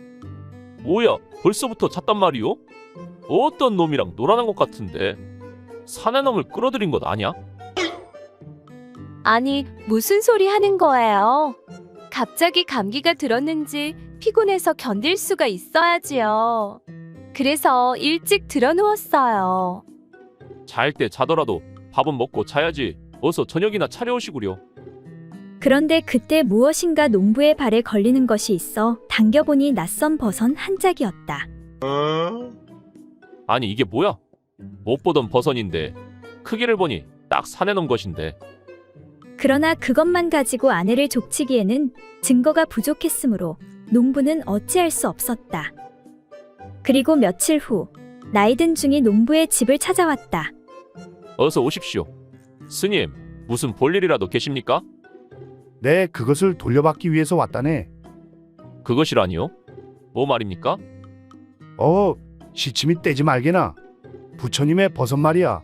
뭐야, 벌써부터 잤단 말이오? 어떤 놈이랑 놀아난 것 같은데 사내 놈을 끌어들인 것 아니야? 아니, 무슨 소리 하는 거예요? 갑자기 감기가 들었는지 피곤해서 견딜 수가 있어야지요. 그래서 일찍 들어누웠어요. 잘 때 자더라도 밥은 먹고 자야지. 어서 저녁이나 차려오시구려. 그런데 그때 무엇인가 농부의 발에 걸리는 것이 있어 당겨보니 낯선 버섯 한 짝이었다. 아니 이게 뭐야? 못 보던 버선인데 크기를 보니 딱 사내 놈 것인데. 그러나 그것만 가지고 아내를 족치기에는 증거가 부족했으므로 농부는 어찌할 수 없었다. 그리고 며칠 후 나이든 중이 농부의 집을 찾아왔다. 어서 오십시오. 스님, 무슨 볼일이라도 계십니까? 네, 그것을 돌려받기 위해서 왔다네. 그것이라니요? 뭐 말입니까? 시침이 떼지 말게나. 부처님의 버섯 말이야.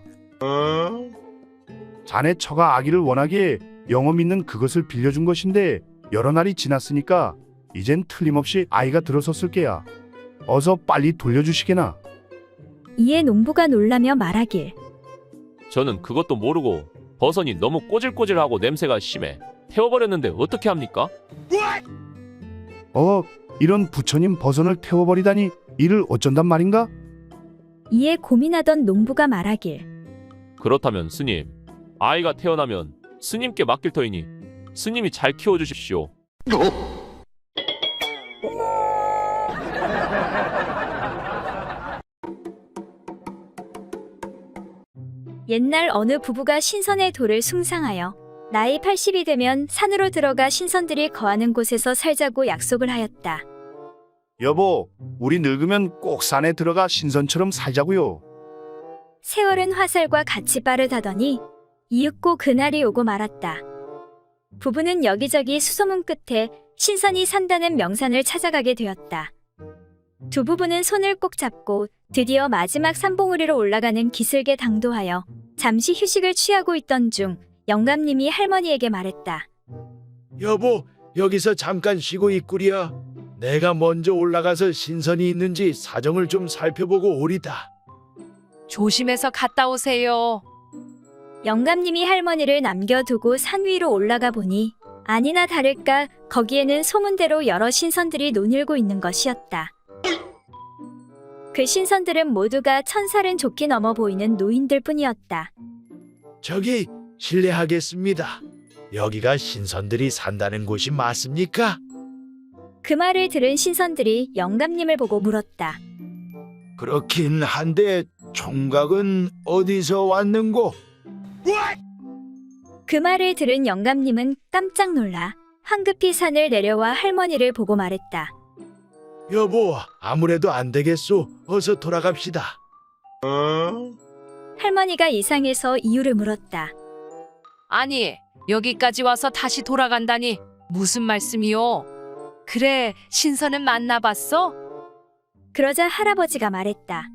자네 처가 아기를 원하기에 영어 믿는 그것을 빌려준 것인데 여러 날이 지났으니까 이젠 틀림없이 아이가 들어섰을 게야. 어서 빨리 돌려주시게나. 이에 농부가 놀라며 말하길. 저는 그것도 모르고 버선이 너무 꼬질꼬질하고 냄새가 심해 태워버렸는데 어떻게 합니까? 이런 부처님 버선을 태워버리다니 이를 어쩐단 말인가? 이에 고민하던 농부가 말하길. 그렇다면 스님, 아이가 태어나면 스님께 맡길 터이니 스님이 잘 키워주십시오. 옛날 어느 부부가 신선의 돌을 숭상하여 나이 80이 되면 산으로 들어가 신선들이 거하는 곳에서 살자고 약속을 하였다. 여보, 우리 늙으면 꼭 산에 들어가 신선처럼 살자고요. 세월은 화살과 같이 빠르다더니 이윽고 그날이 오고 말았다. 부부는 여기저기 수소문 끝에 신선이 산다는 명산을 찾아가게 되었다. 두 부부는 손을 꼭 잡고 드디어 마지막 산봉우리로 올라가는 기슭에 당도하여 잠시 휴식을 취하고 있던 중 영감님이 할머니에게 말했다. 여보, 여기서 잠깐 쉬고 있구려. 내가 먼저 올라가서 신선이 있는지 사정을 좀 살펴보고 오리다. 조심해서 갔다 오세요. 영감님이 할머니를 남겨두고 산 위로 올라가 보니 아니나 다를까 거기에는 소문대로 여러 신선들이 논일고 있는 것이었다. 그 신선들은 모두가 천살은 좋게 넘어 보이는 노인들 뿐이었다. 저기 실례하겠습니다. 여기가 신선들이 산다는 곳이 맞습니까? 그 말을 들은 신선들이 영감님을 보고 물었다. 그렇긴 한데 총각은 어디서 왔는고? 그 말을 들은 영감님은 깜짝 놀라 황급히 산을 내려와 할머니를 보고 말했다. 여보, 아무래도 안 되겠소. 어서 돌아갑시다. 할머니가 이상해서 이유를 물었다. 아니, 여기까지 와서 다시 돌아간다니 무슨 말씀이요? 그래, 신선은 만나봤어? 그러자 할아버지가 말했다.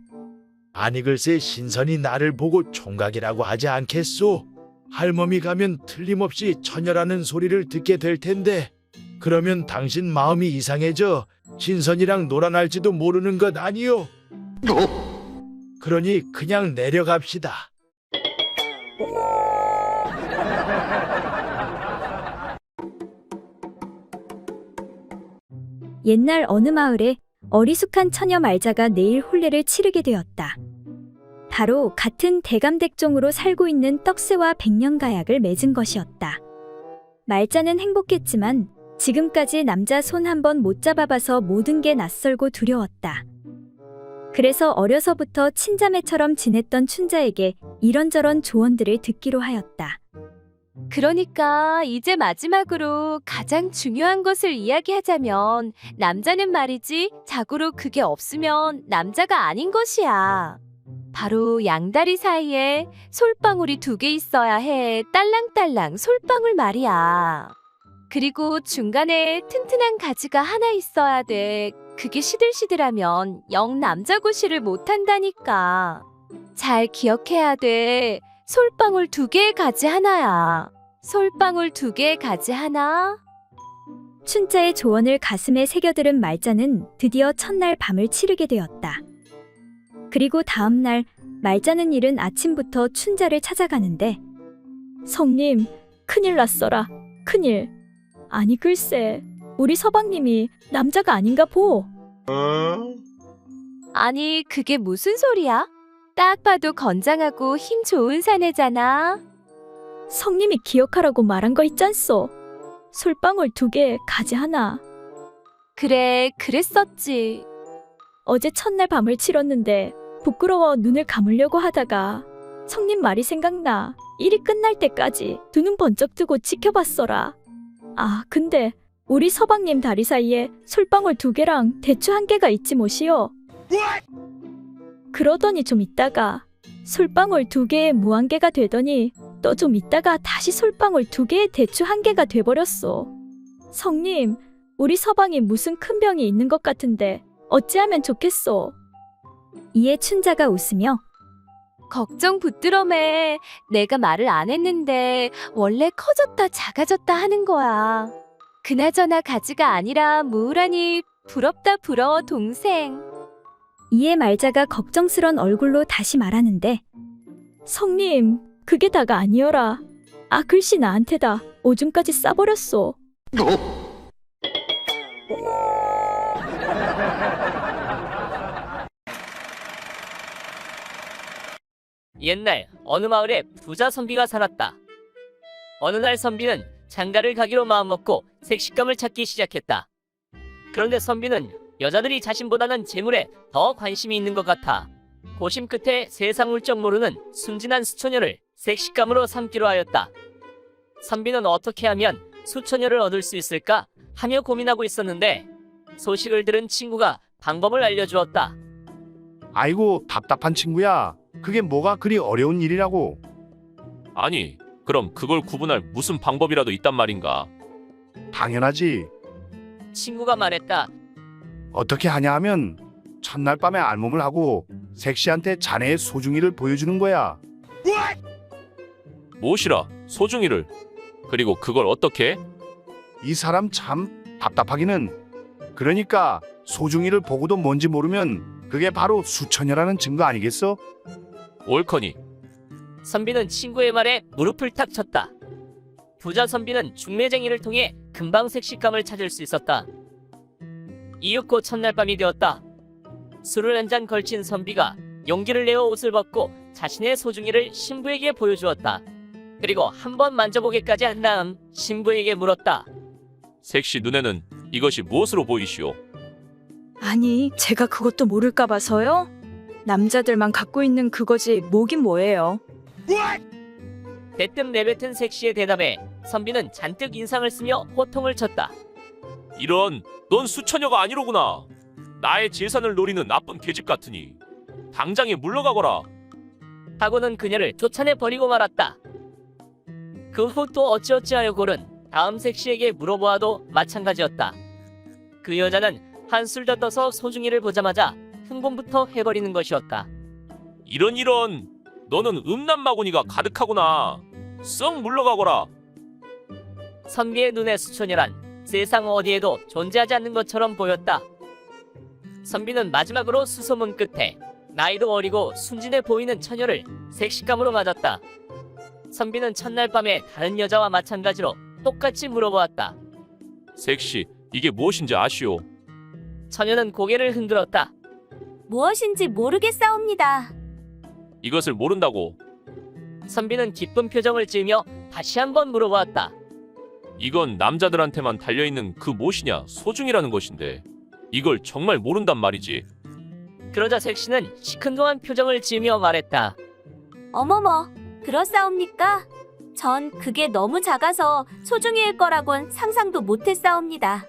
아니 글쎄 신선이 나를 보고 총각이라고 하지 않겠소? 할멈이 가면 틀림없이 처녀라는 소리를 듣게 될 텐데 그러면 당신 마음이 이상해져 신선이랑 놀아날지도 모르는 것 아니요? 그러니 그냥 내려갑시다. 옛날 어느 마을에 어리숙한 처녀 말자가 내일 혼례를 치르게 되었다. 바로 같은 대감댁종으로 살고 있는 떡새와 백년가약을 맺은 것이었다. 말자는 행복했지만 지금까지 남자 손 한 번 못 잡아봐서 모든 게 낯설고 두려웠다. 그래서 어려서부터 친자매처럼 지냈던 춘자에게 이런저런 조언들을 듣기로 하였다. 그러니까 이제 마지막으로 가장 중요한 것을 이야기하자면 남자는 말이지 자고로 그게 없으면 남자가 아닌 것이야. 바로 양다리 사이에 솔방울이 2개 있어야 해. 딸랑딸랑 솔방울 말이야. 그리고 중간에 튼튼한 가지가 하나 있어야 돼. 그게 시들시들하면 영 남자고시를 못한다니까. 잘 기억해야 돼. 솔방울 2개의 가지 하나야. 솔방울 2개의 가지 하나. 춘자의 조언을 가슴에 새겨들은 말자는 드디어 첫날 밤을 치르게 되었다. 그리고 다음 날 말자는 이른 아침부터 춘자를 찾아가는데 성님, 큰일 났어라. 큰일. 아니 글쎄, 우리 서방님이 남자가 아닌가 보. 아니 그게 무슨 소리야? 딱 봐도 건장하고 힘 좋은 사내잖아. 성님이 기억하라고 말한 거 있잖소. 솔방울 2개, 가지 하나. 그래, 그랬었지. 어제 첫날 밤을 치렀는데 부끄러워 눈을 감으려고 하다가 성님 말이 생각나. 일이 끝날 때까지 2눈 번쩍 뜨고 지켜봤어라. 아, 근데 우리 서방님 다리 사이에 솔방울 2개랑 대추 1개가 있지 못이요. 그러더니 좀 있다가 솔방울 2개에 무한개가 되더니 또 좀 있다가 다시 솔방울 2개에 대추 1개가 돼버렸소. 성님, 우리 서방이 무슨 큰 병이 있는 것 같은데 어찌하면 좋겠소? 이에 춘자가 웃으며 걱정 붙들어매. 내가 말을 안 했는데 원래 커졌다 작아졌다 하는 거야. 그나저나 가지가 아니라 무우라니 부럽다 부러워 동생. 이에 말자가 걱정스런 얼굴로 다시 말하는데 성님, 그게 다가 아니어라. 아, 글씨 나한테다 오줌까지 싸버렸소. 옛날 어느 마을에 부자 선비가 살았다. 어느 날 선비는 장가를 가기로 마음먹고 색식감을 찾기 시작했다. 그런데 선비는 여자들이 자신보다는 재물에 더 관심이 있는 것 같아 고심 끝에 세상 물정 모르는 순진한 수처녀를 색식감으로 삼기로 하였다. 선비는 어떻게 하면 수처녀를 얻을 수 있을까 하며 고민하고 있었는데 소식을 들은 친구가 방법을 알려주었다. 아이고 답답한 친구야. 그게 뭐가 그리 어려운 일이라고. 아니, 그럼 그걸 구분할 무슨 방법이라도 있단 말인가? 당연하지. 친구가 말했다. 어떻게 하냐 하면 첫날 밤에 알몸을 하고 색시한테 자네의 소중이를 보여주는 거야. 무엇이라 소중이를? 그리고 그걸 어떻게 해? 이 사람 참 답답하기는. 그러니까 소중이를 보고도 뭔지 모르면 그게 바로 수처녀라는 증거 아니겠어? 옳거니. 선비는 친구의 말에 무릎을 탁 쳤다. 부자 선비는 중매쟁이를 통해 금방 색식감을 찾을 수 있었다. 이윽고 첫날 밤이 되었다. 술을 한 잔 걸친 선비가 용기를 내어 옷을 벗고 자신의 소중이를 신부에게 보여주었다. 그리고 한번 만져보기까지 한 다음 신부에게 물었다. 색시 눈에는 이것이 무엇으로 보이시오? 아니, 제가 그것도 모를까 봐서요? 남자들만 갖고 있는 그거지 뭐긴 뭐예요. 대뜸 내뱉은 색시의 대답에 선비는 잔뜩 인상을 쓰며 호통을 쳤다. 이런, 넌 수처녀가 아니로구나. 나의 재산을 노리는 나쁜 계집 같으니 당장에 물러가거라. 하고는 그녀를 쫓아내 버리고 말았다. 그 후 또 어찌어찌하여 고른 다음 색시에게 물어보아도 마찬가지였다. 그 여자는 한술 더 떠서 소중이를 보자마자 흥분부터 해버리는 것이었다. 이런, 너는 음란마구니가 가득하구나. 썩 물러가거라. 선비의 눈에 수처녀란 세상 어디에도 존재하지 않는 것처럼 보였다. 선비는 마지막으로 수소문 끝에 나이도 어리고 순진해 보이는 처녀를 색시감으로 맞았다. 선비는 첫날 밤에 다른 여자와 마찬가지로 똑같이 물어보았다. 색시, 이게 무엇인지 아시오? 처녀는 고개를 흔들었다. 무엇인지 모르겠사옵니다. 이것을 모른다고? 선비는 기쁜 표정을 지으며 다시 한번 물어보았다. 이건 남자들한테만 달려있는 그 무엇이냐 소중이라는 것인데 이걸 정말 모른단 말이지. 그러자 색시는 시큰둥한 표정을 지으며 말했다. 어머머, 그렇사옵니까? 전 그게 너무 작아서 소중이일 거라곤 상상도 못했사옵니다.